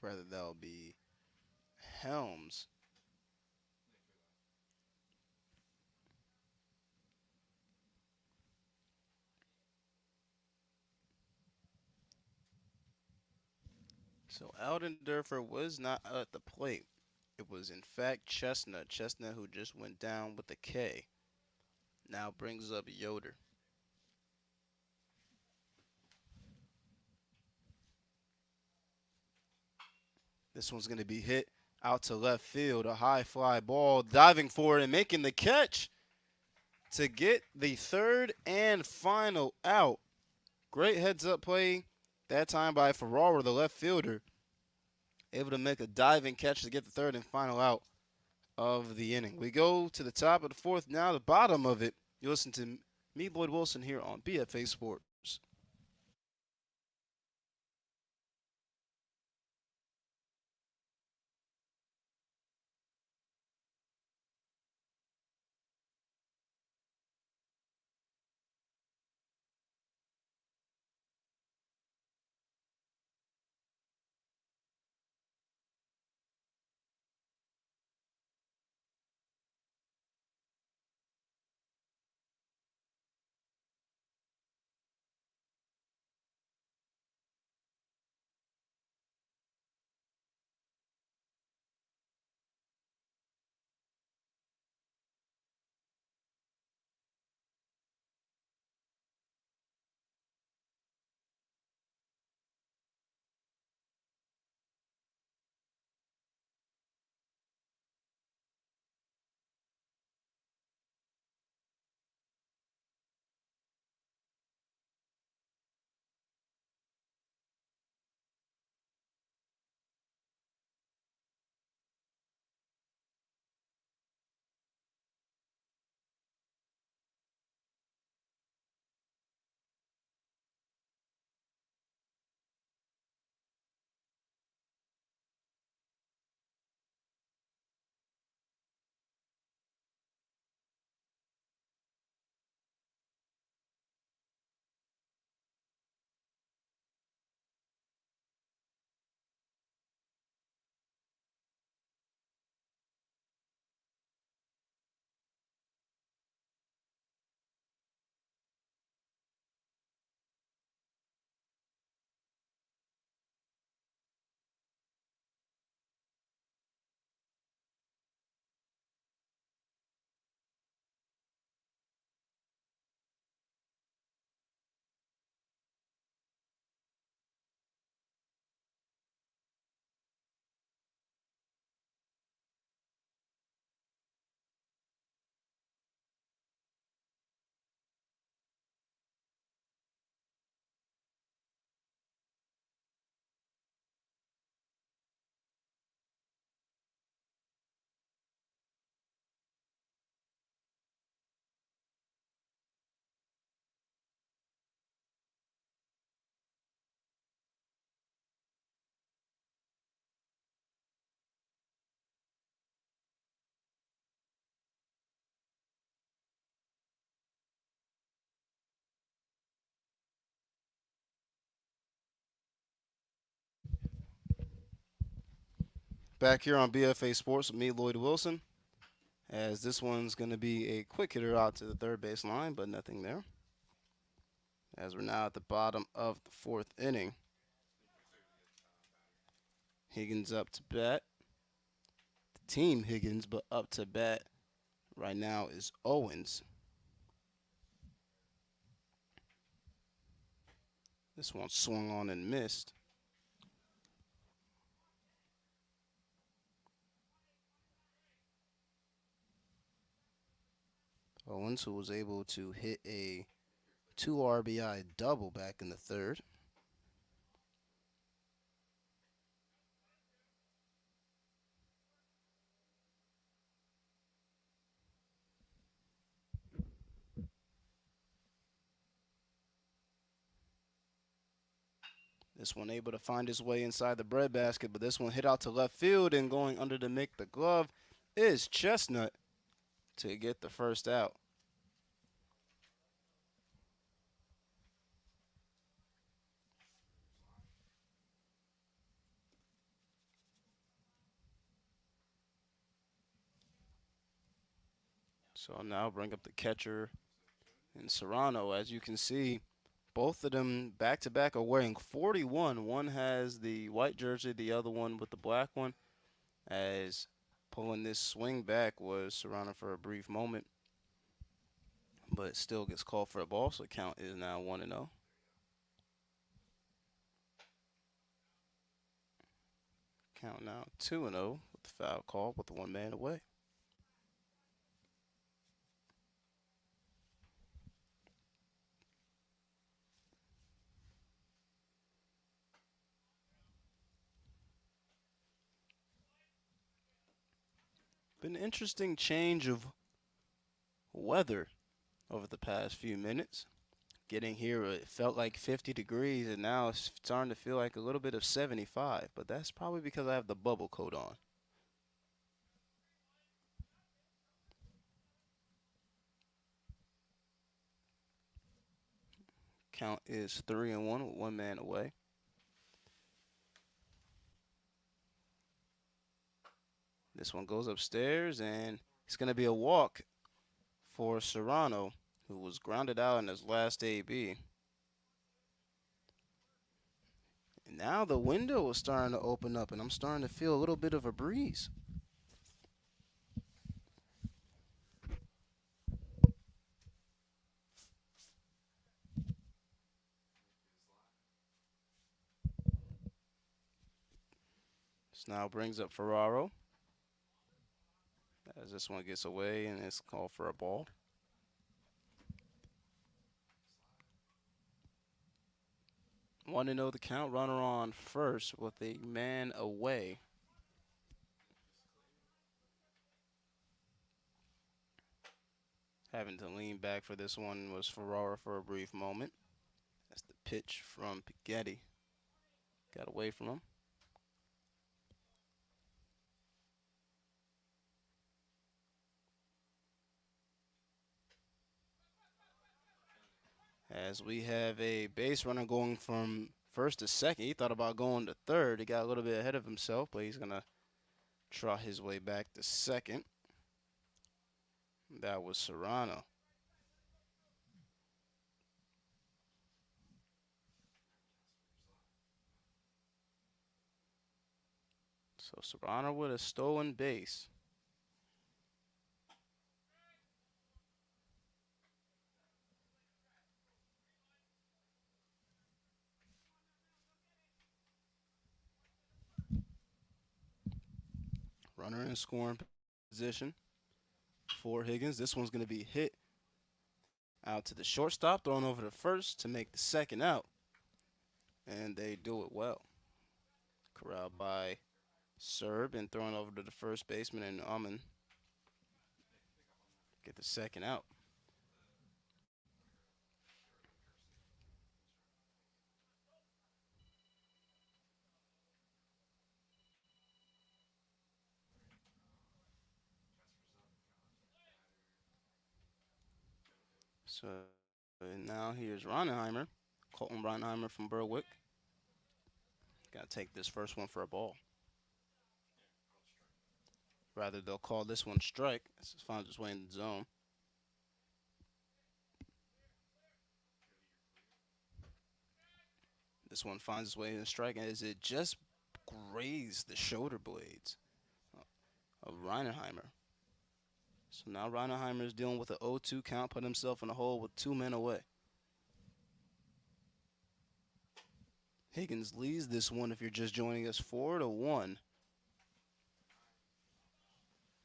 Rather, that'll be Helms. So Alden Derfer was not at the plate. It was in fact Chestnut. Chestnut who just went down with a K. Now brings up Yoder. This one's going to be hit out to left field. A high fly ball, diving for it and making the catch to get the third and final out. Great heads-up play that time by Ferrara, the left fielder. Able to make a diving catch to get the third and final out of the inning. We go to the top of the fourth now, the bottom of it. You listen to me, Lloyd Wilson, here on BFA Sports. Back here on BFA Sports with me, Lloyd Wilson, as this one's going to be a quick hitter out to the third base line, but nothing there. As we're now at the bottom of the fourth inning. Higgins up to bat. The team Higgins, but up to bat right now is Owens. This one swung on and missed. Owens, who was able to hit a 2 RBI double back in the third. This one able to find his way inside the breadbasket, but this one hit out to left field, and going under to make the glove is Chestnut to get the first out. So I'll now bring up the catcher in Serrano. As you can see, both of them back-to-back are wearing 41. One has the white jersey, the other one with the black one. As pulling this swing back was Serrano for a brief moment, but still gets called for a ball, so count is now 1-0. Count now 2-0 with the foul call with the 1 man away. Been an interesting change of weather over the past few minutes. Getting here, it felt like 50 degrees, and now it's starting to feel like a little bit of 75, but that's probably because I have the bubble coat on. Count is 3-1 with 1 man away. This one goes upstairs, and it's going to be a walk for Serrano, who was grounded out in his last AB. And now the window is starting to open up, and I'm starting to feel a little bit of a breeze. This now brings up Ferraro, as this one gets away, and it's called for a ball. Want to know the count, runner on first with a man away. Having to lean back for this one was Ferrara for a brief moment. That's the pitch from Pighetti. Got away from him. As we have a base runner going from first to second. He thought about going to third. He got a little bit ahead of himself, but he's going to trot his way back to second. That was Serrano. So Serrano with a stolen base. Runner in scoring position for Higgins. This one's going to be hit out to the shortstop, thrown over to first to make the second out. And they do it well. Corralled by Serb and thrown over to the first baseman, and Aman get the second out. So now here's Ronenheimer, Colton Ronenheimer from Berwick. Got to take this first one for a ball. Rather, they'll call this one strike as it finds its way in the zone. This one finds its way in the strike as it just grazed the shoulder blades of Ronenheimer. So now Ronenheimer is dealing with an 0-2 count, put himself in a hole with 2 men away. Higgins leads this one if you're just joining us 4-1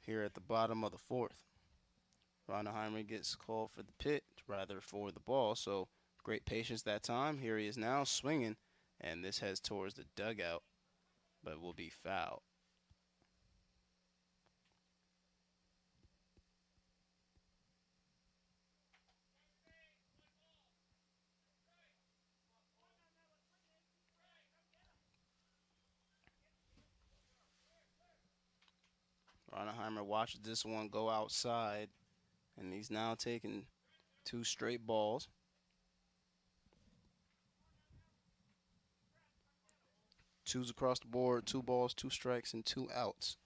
here at the bottom of the fourth. Ronaheimer gets called for the pit, rather for the ball, so great patience that time. Here he is now swinging, and this heads towards the dugout, but will be foul. Ronaheimer watches this one go outside, and he's now taking 2 straight balls. Twos across the board, 2 balls, 2 strikes, and 2 outs.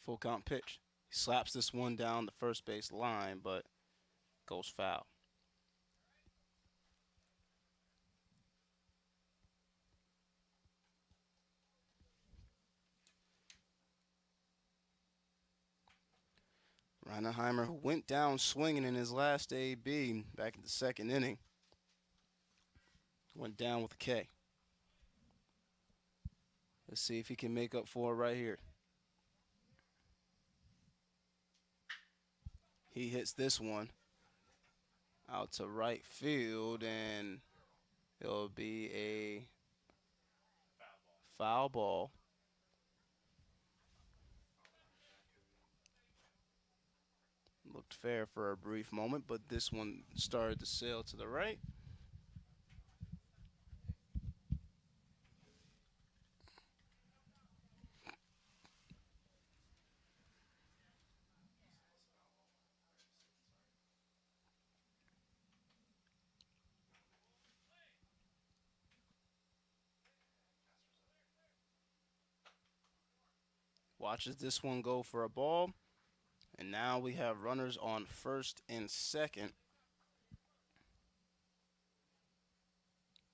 Full count pitch. He slaps this one down the first base line, but goes foul. Ronaheimer, who went down swinging in his last AB back in the second inning, went down with a K. Let's see if he can make up for it right here. He hits this one out to right field, and it'll be a foul ball. Looked fair for a brief moment, but this one started to sail to the right. Watches this one go for a ball. And now we have runners on first and second.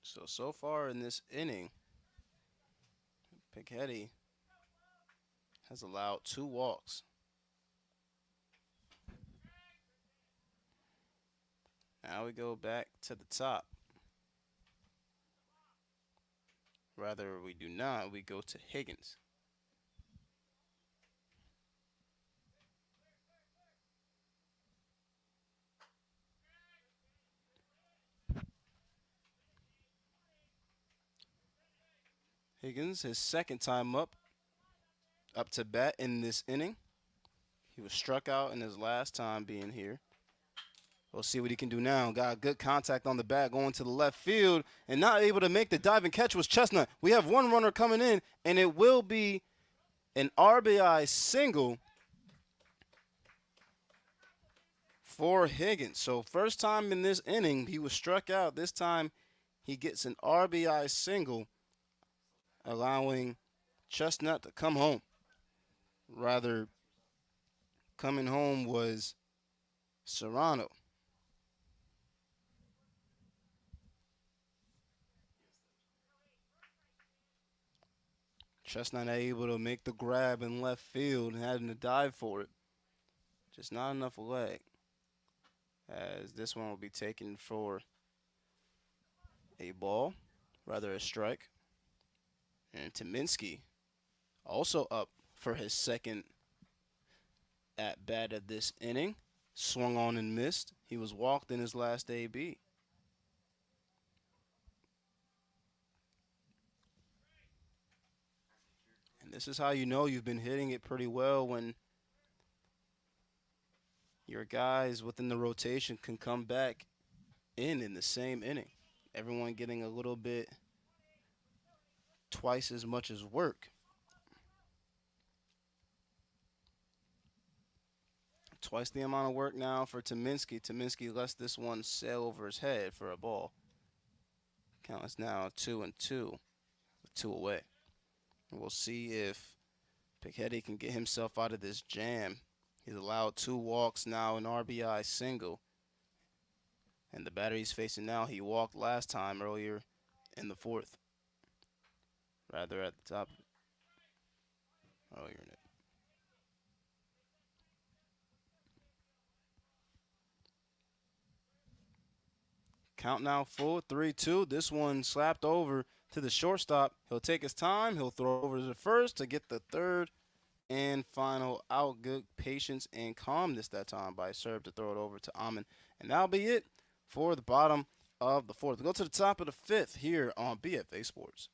So far in this inning, Piketty has allowed 2 walks. Now we go back to the top. Rather, we do not. We go to Higgins. Higgins, his second time up to bat in this inning. He was struck out in his last time being here. We'll see what he can do now. Got good contact on the bat going to the left field, and not able to make the diving catch was Chestnut. We have 1 runner coming in, and it will be an RBI single for Higgins. So first time in this inning, he was struck out. This time he gets an RBI single, allowing Chestnut to come home. Rather, coming home was Serrano. Chestnut able to make the grab in left field and having to dive for it. Just not enough leg. As this one will be taken for a ball, rather a strike. And Tominski also up for his second at bat of this inning. Swung on and missed. He was walked in his last AB. And this is how you know you've been hitting it pretty well, when your guys within the rotation can come back in the same inning. Everyone getting a little bit twice as much as work. Twice the amount of work now for Tominski. Tominski lets this one sail over his head for a ball. Count is now 2-2 with 2 away. And we'll see if Piketty can get himself out of this jam. He's allowed 2 walks now, an RBI single. And the batter he's facing now, he walked last time earlier in the 4th. Rather at the top. Earlier in it. Count now full, 3-2. This one slapped over to the shortstop. He'll take his time. He'll throw over to the first to get the third and final out. Good patience and calmness that time by Serb to throw it over to Amon. And that'll be it for the bottom of the 4th. We go to the top of the 5th here on BFA Sports.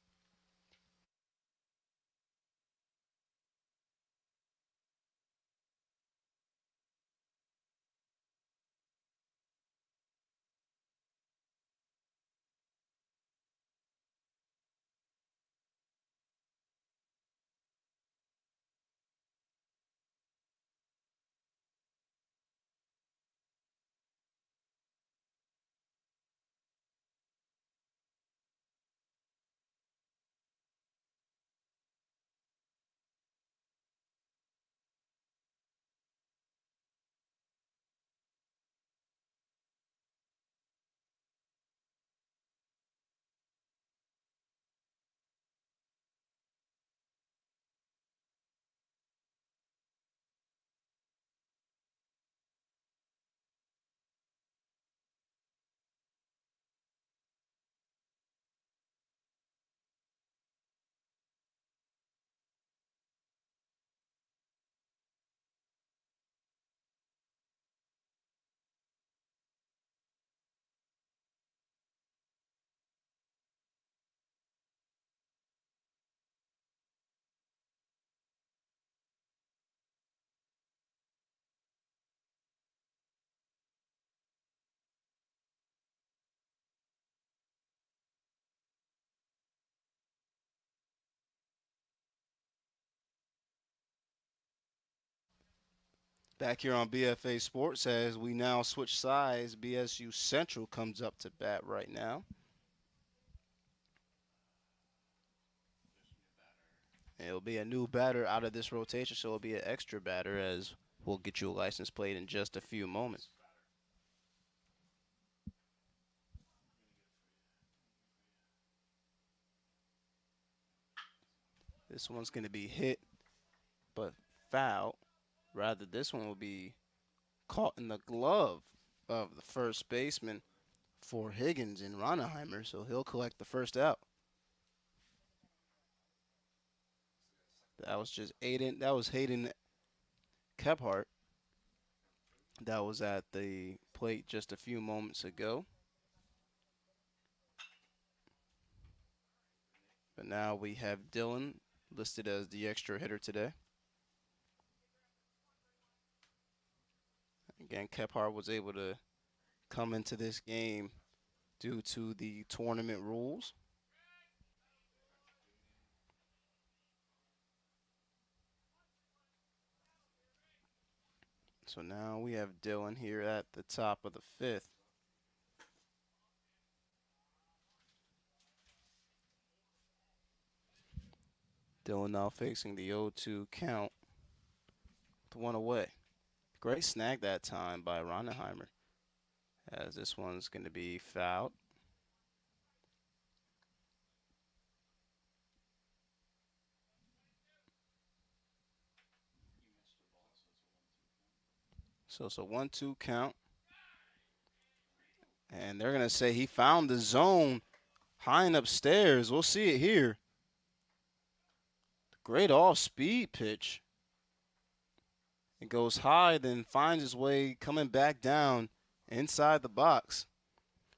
Back here on BFA Sports as we now switch sides. BSU Central comes up to bat right now. It'll be a new batter out of this rotation, so it'll be an extra batter as we'll get you a license plate in just a few moments. This one's going to be hit, but foul. Rather, this one will be caught in the glove of the first baseman for Higgins and Ronaheimer, so he'll collect the first out. That was just Hayden Kephart. That was at the plate just a few moments ago. But now we have Dylan listed as the extra hitter today. Again, Kephart was able to come into this game due to the tournament rules. So now we have Dylan here at the top of the 5th. Dylan now facing the 0-2 count with 1 away. Great snag that time by Ronaheimer, as this one's going to be fouled. So it's a 1-2 count. And they're going to say he found the zone high and upstairs. We'll see it here. Great off-speed pitch. It goes high, then finds its way coming back down inside the box.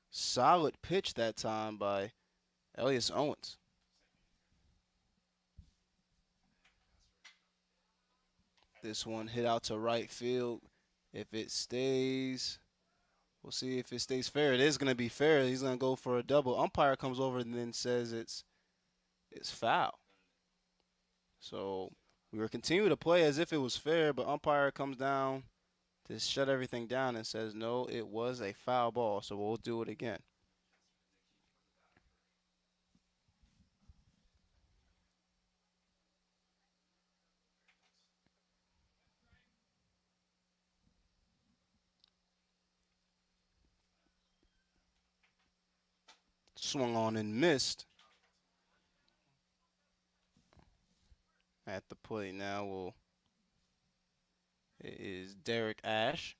Solid pitch that time by Elias Owens. This one hit out to right field. If it stays, we'll see if it stays fair. It is going to be fair. He's going to go for a double. Umpire comes over and then says it's foul. So we were continuing to play as if it was fair, but umpire comes down to shut everything down and says, no, it was a foul ball, so we'll do it again. swung on and missed. At the plate now it is Derek Ash.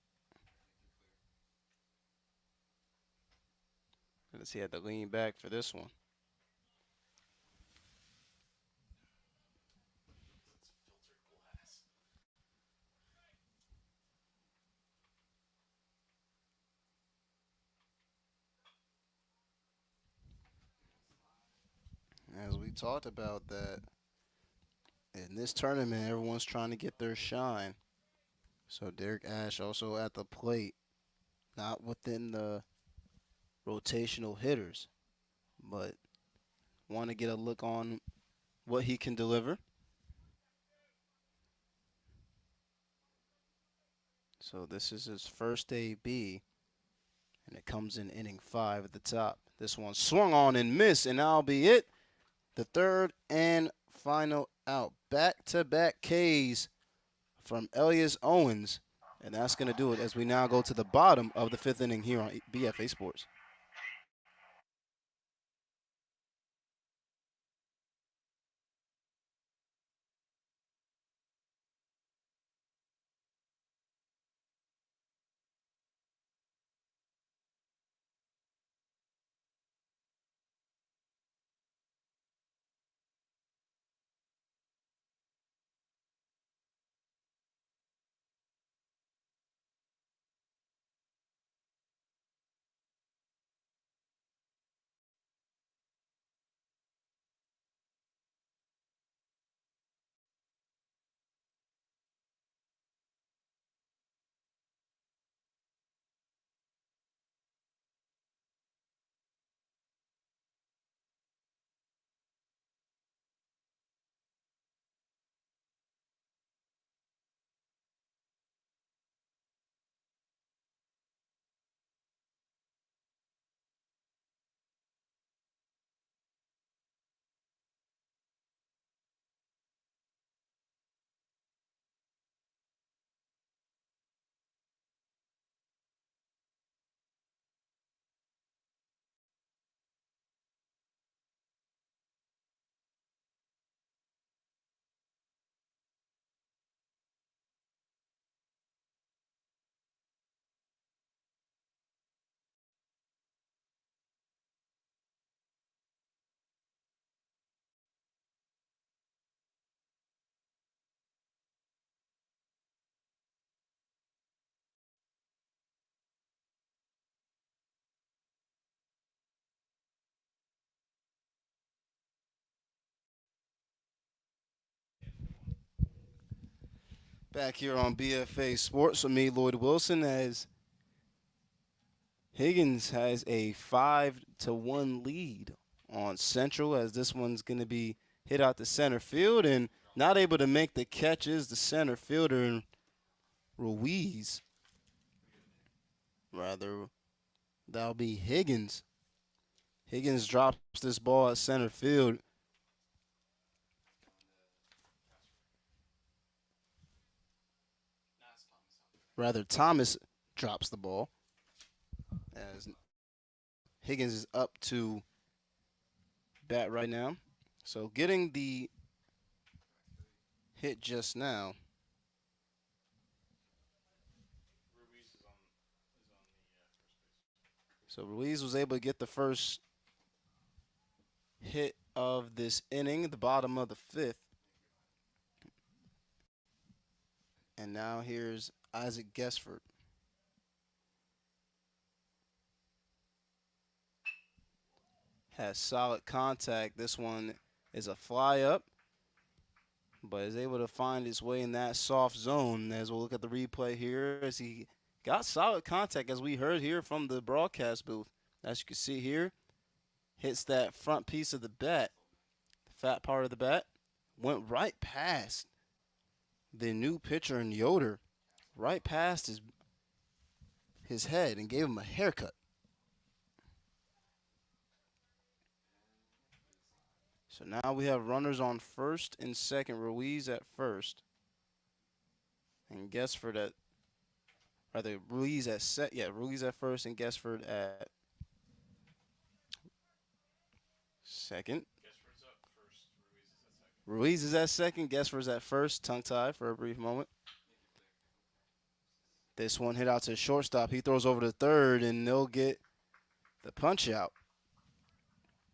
Let's see, he had to lean back for this one. As we talked about that, in this tournament, everyone's trying to get their shine. So Derek Ash also at the plate, not within the rotational hitters, but want to get a look on what he can deliver. So this is his first AB, and it comes in inning 5 at the top. This one swung on and missed, and that'll be it. The third and final out. Back-to-back Ks from Elias Owens, and that's going to do it as we now go to the bottom of the 5th inning here on BFA Sports. Back here on BFA Sports with me, Lloyd Wilson, as Higgins has a 5-1 lead on Central, as this one's going to be hit out to center field, and not able to make the catch is the center fielder, Ruiz. Rather, that'll be Higgins. Higgins drops this ball at center field. Rather, Thomas drops the ball as Higgins is up to bat right now. So getting the hit just now. So Ruiz was able to get the first hit of this inning, the bottom of the 5th. And now here's Isaac Gessford. Has solid contact. This one is a fly up, but is able to find his way in that soft zone. As we'll look at the replay here, as he got solid contact, as we heard here from the broadcast booth. As you can see here, hits that front piece of the bat, the fat part of the bat, went right past the new pitcher in Yoder, right past his head, and gave him a haircut. So now we have runners on first and second. Ruiz at first, and Gessford at, rather Ruiz at Ruiz at first and Gessford at second. Ruiz is at second. Gessford's at first. Tongue tied for a brief moment. This one hit out to shortstop. He throws over to third, and they'll get the punch out.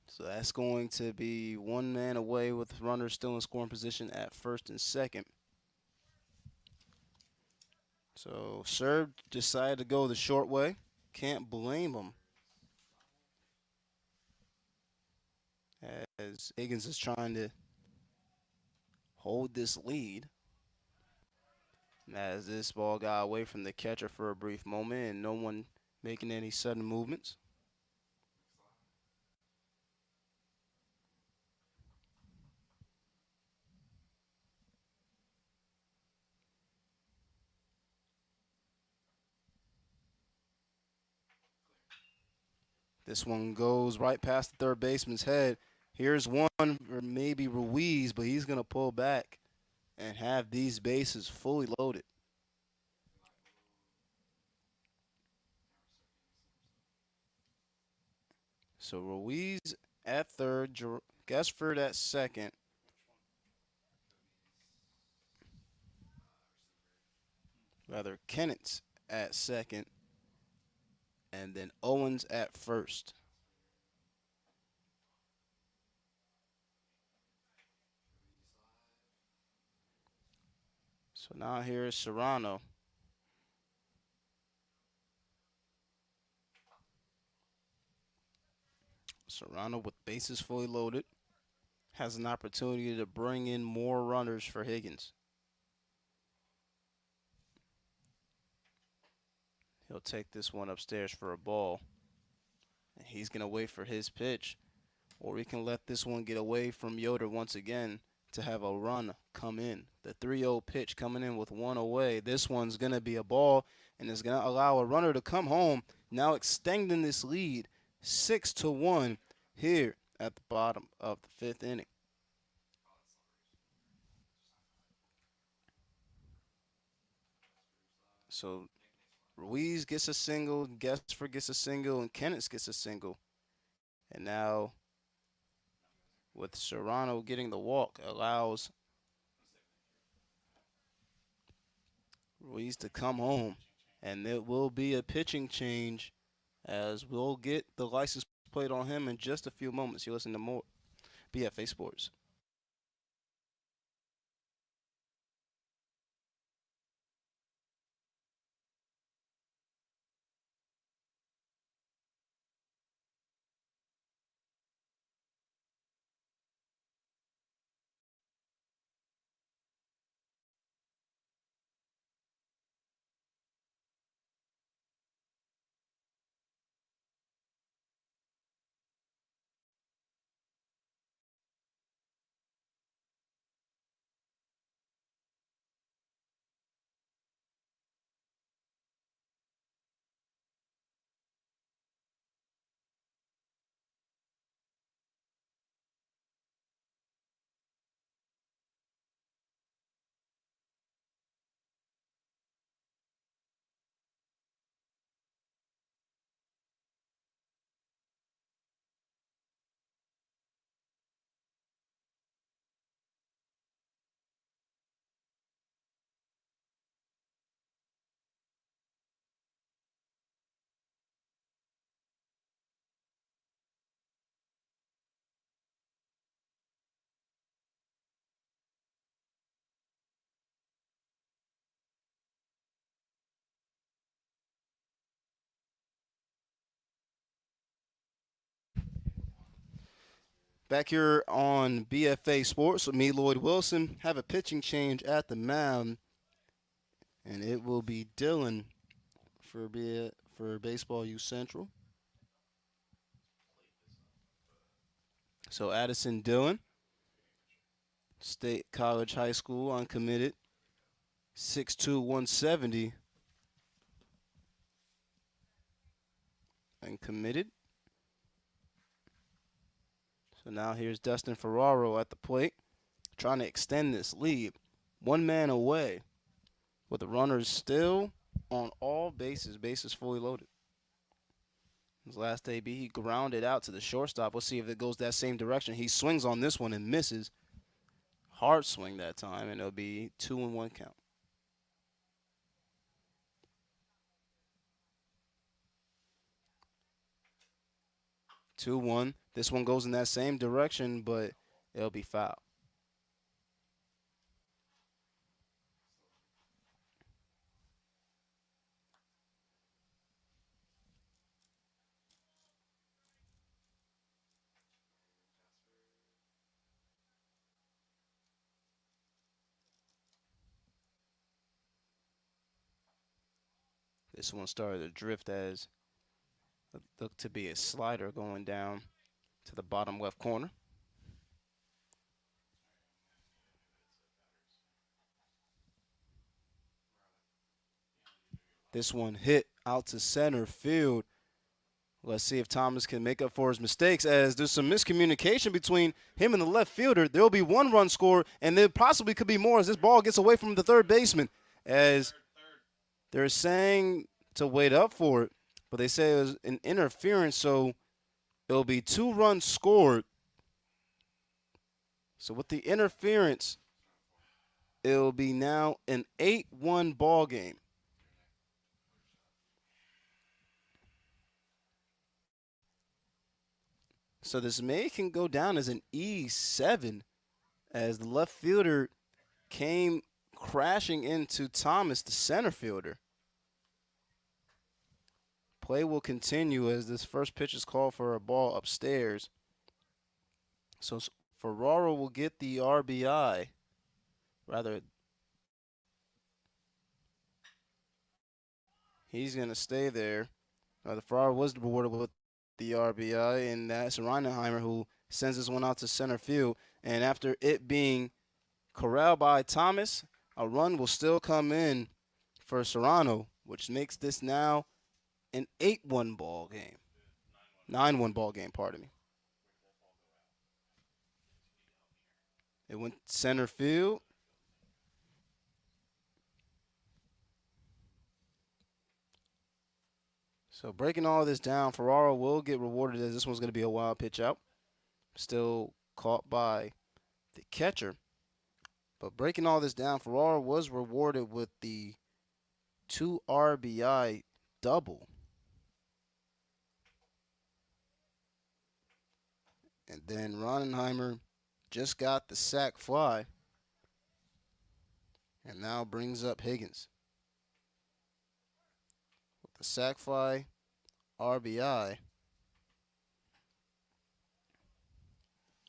So that's going to be one man away with runners still in scoring position at first and second. So Serb decided to go the short way. Can't blame him. As Higgins is trying to hold this lead. As this ball got away from the catcher for a brief moment and no one making any sudden movements. This one goes right past the third baseman's head. Here's one for maybe Ruiz, but he's going to pull back and have these bases fully loaded. So Ruiz at third, Gessford at second. Rather, Kennett's at second. And then Owens at first. So now here's Serrano. Serrano with bases fully loaded has an opportunity to bring in more runners for Higgins. He'll take this one upstairs for a ball. And he's going to wait for his pitch. Or we can let this one get away from Yoder once again to have a run come in. The 3-0 pitch coming in with one away. This one's going to be a ball and is going to allow a runner to come home, now extending this lead 6-1 here at the bottom of the fifth inning. So Ruiz gets a single, Gessford gets a single, and Kenneth gets a single. And now with Serrano getting the walk, allows Ruiz to come home. And it will be a pitching change as we'll get the license plate on him in just a few moments. You listen to more BFA Sports. Back here on BFA Sports with me, Lloyd Wilson, have a pitching change at the mound, and it will be Dylan for Baseball U Central. So Addison Dillon, State College High School, uncommitted, 6'2", 170, and committed. So now here's Dustin Ferraro at the plate, trying to extend this lead. One man away with the runners still on all bases, bases fully loaded. His last AB, he grounded out to the shortstop. We'll see if it goes that same direction. He swings on this one and misses. Hard swing that time, and it'll be 2-1 count. Two one. This one goes in that same direction, but it'll be foul. This one started to drift as it looked to be a slider going down to the bottom left corner. This one hit out to center field. Let's see if Thomas can make up for his mistakes, as there's some miscommunication between him and the left fielder. There will be one run score, and there possibly could be more as this ball gets away from the third baseman, as they're saying to wait up for it, but they say it was an interference, so it'll be 2 runs scored. So with the interference, it'll be now an 8-1 ball game. So this can go down as an E7, as the left fielder came crashing into Thomas, the center fielder. Play will continue as this first pitch is called for a ball upstairs. So Ferraro will get the RBI. Rather, he's going to stay there. The Ferraro was rewarded with the RBI, and that's Reinheimer who sends this one out to center field. And after it being corralled by Thomas, a run will still come in for Serrano, which makes this now an 8-1 ball game. 9-1 ball game, pardon me. It went center field. So breaking all this down, Ferraro will get rewarded as this one's going to be a wild pitch out. Still caught by the catcher. But breaking all this down, Ferraro was rewarded with the 2 RBI double. And then Ronnenheimer just got the sac fly and now brings up Higgins. With the sac fly, RBI,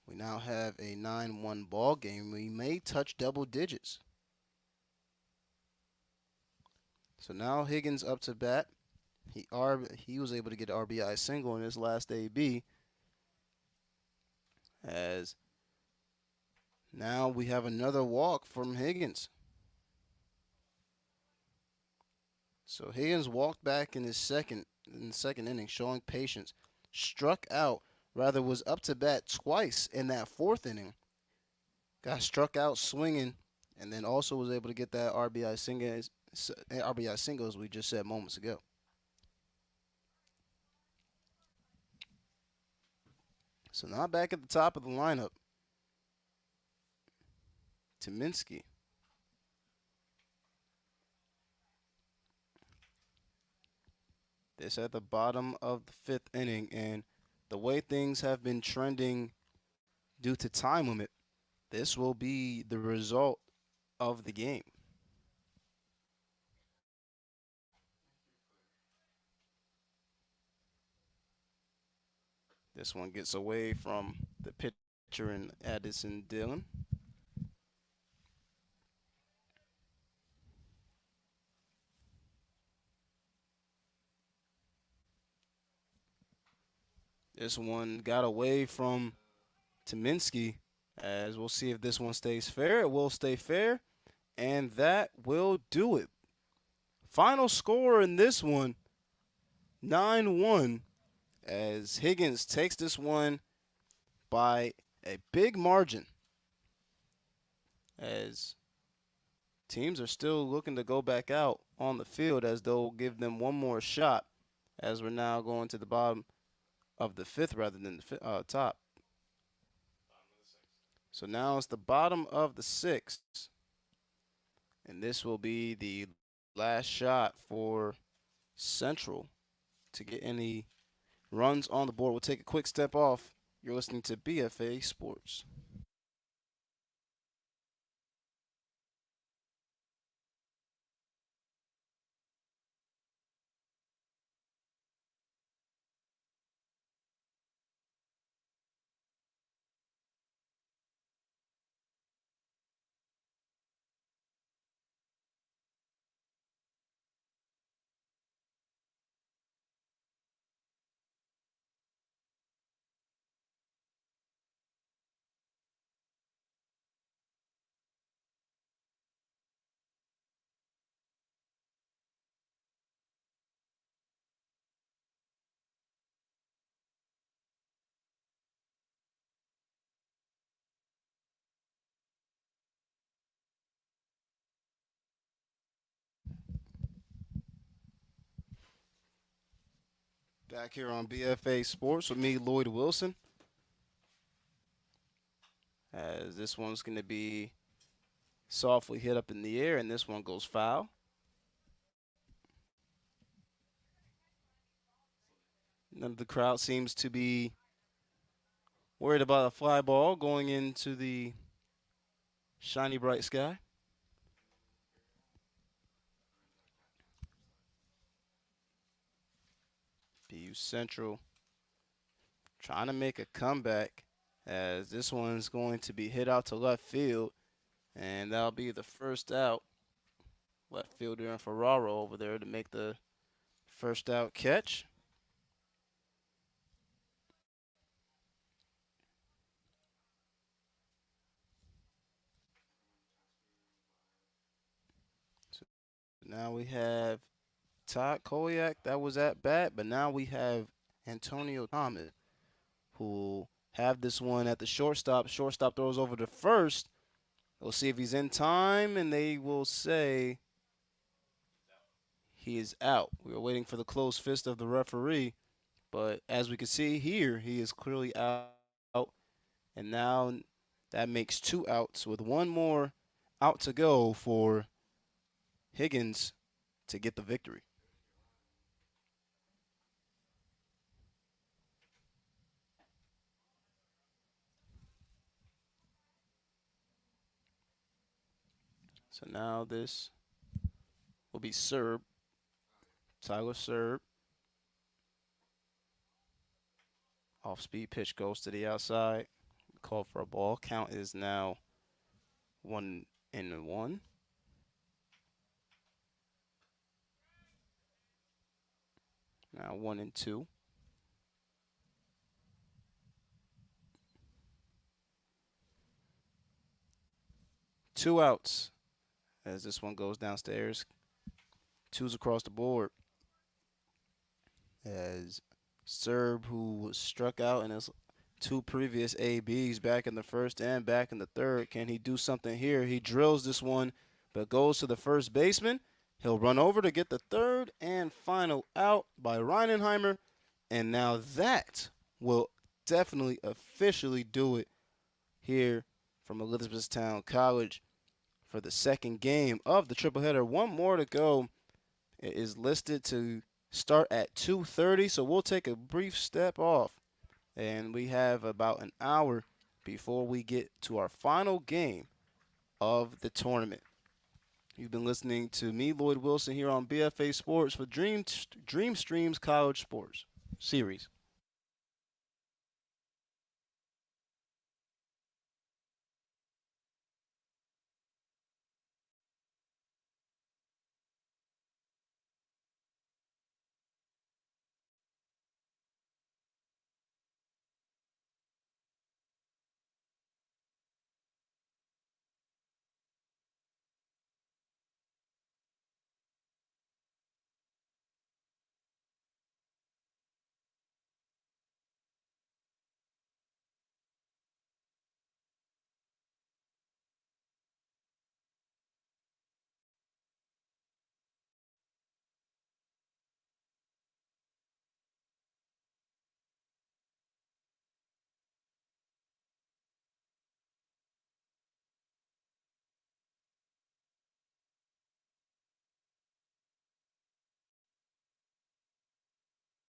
we now have a 9-1 ball game. We may touch double digits. So now Higgins up to bat. He was able to get an RBI single in his last AB. As now we have another walk from Higgins. So Higgins walked back in the second inning, showing patience. Struck out, rather was up to bat twice in that 4th inning. Got struck out swinging, and then also was able to get that RBI single, as we just said moments ago. So now back at the top of the lineup, Tyminski. This at the bottom of the 5th inning, and the way things have been trending due to time limit, this will be the result of the game. This one gets away from the pitcher and Addison Dillon. This one got away from Tyminski, as we'll see if this one stays fair. It will stay fair, and that will do it. Final score in this one, 9-1. As Higgins takes this one by a big margin, as teams are still looking to go back out on the field, as they'll give them one more shot as we're now going to the bottom of the fifth rather than the top. So now it's the bottom of the sixth. And this will be the last shot for Central to get any runs on the board. We'll take a quick step off. You're listening to BFA Sports. Back here on BFA Sports with me, Lloyd Wilson. As this one's going to be softly hit up in the air, and this one goes foul. None of the crowd seems to be worried about a fly ball going into the shiny bright sky. BU Central trying to make a comeback as this one's going to be hit out to left field, and that'll be the first out. Left fielder and Ferraro over there to make the first out catch. So now we have Todd Koliak that was at bat, but now we have Antonio Thomas who will have this one at the shortstop. Shortstop throws over to first. We'll see if he's in time, and they will say he is out. We were waiting for the closed fist of the referee, but as we can see here, he is clearly out. And now that makes 2 outs with one more out to go for Higgins to get the victory. So now this will be Serb, Tyler Serb. Off-speed pitch goes to the outside. Call for a ball. Count is now 1-1. Now 1-2. Two outs as this one goes downstairs. 2s across the board. As Serb, who was struck out in his 2 previous ABs back in the first and back in the third. Can he do something here? He drills this one, but goes to the first baseman. He'll run over to get the third and final out by Reinenheimer. And now that will definitely officially do it here from Elizabethtown College for the second game of the triple-header. One more to go. It is listed to start at 2:30, so we'll take a brief step off. And we have about an hour before we get to our final game of the tournament. You've been listening to me, Lloyd Wilson, here on BFA Sports for DreamStream's College Sports Series.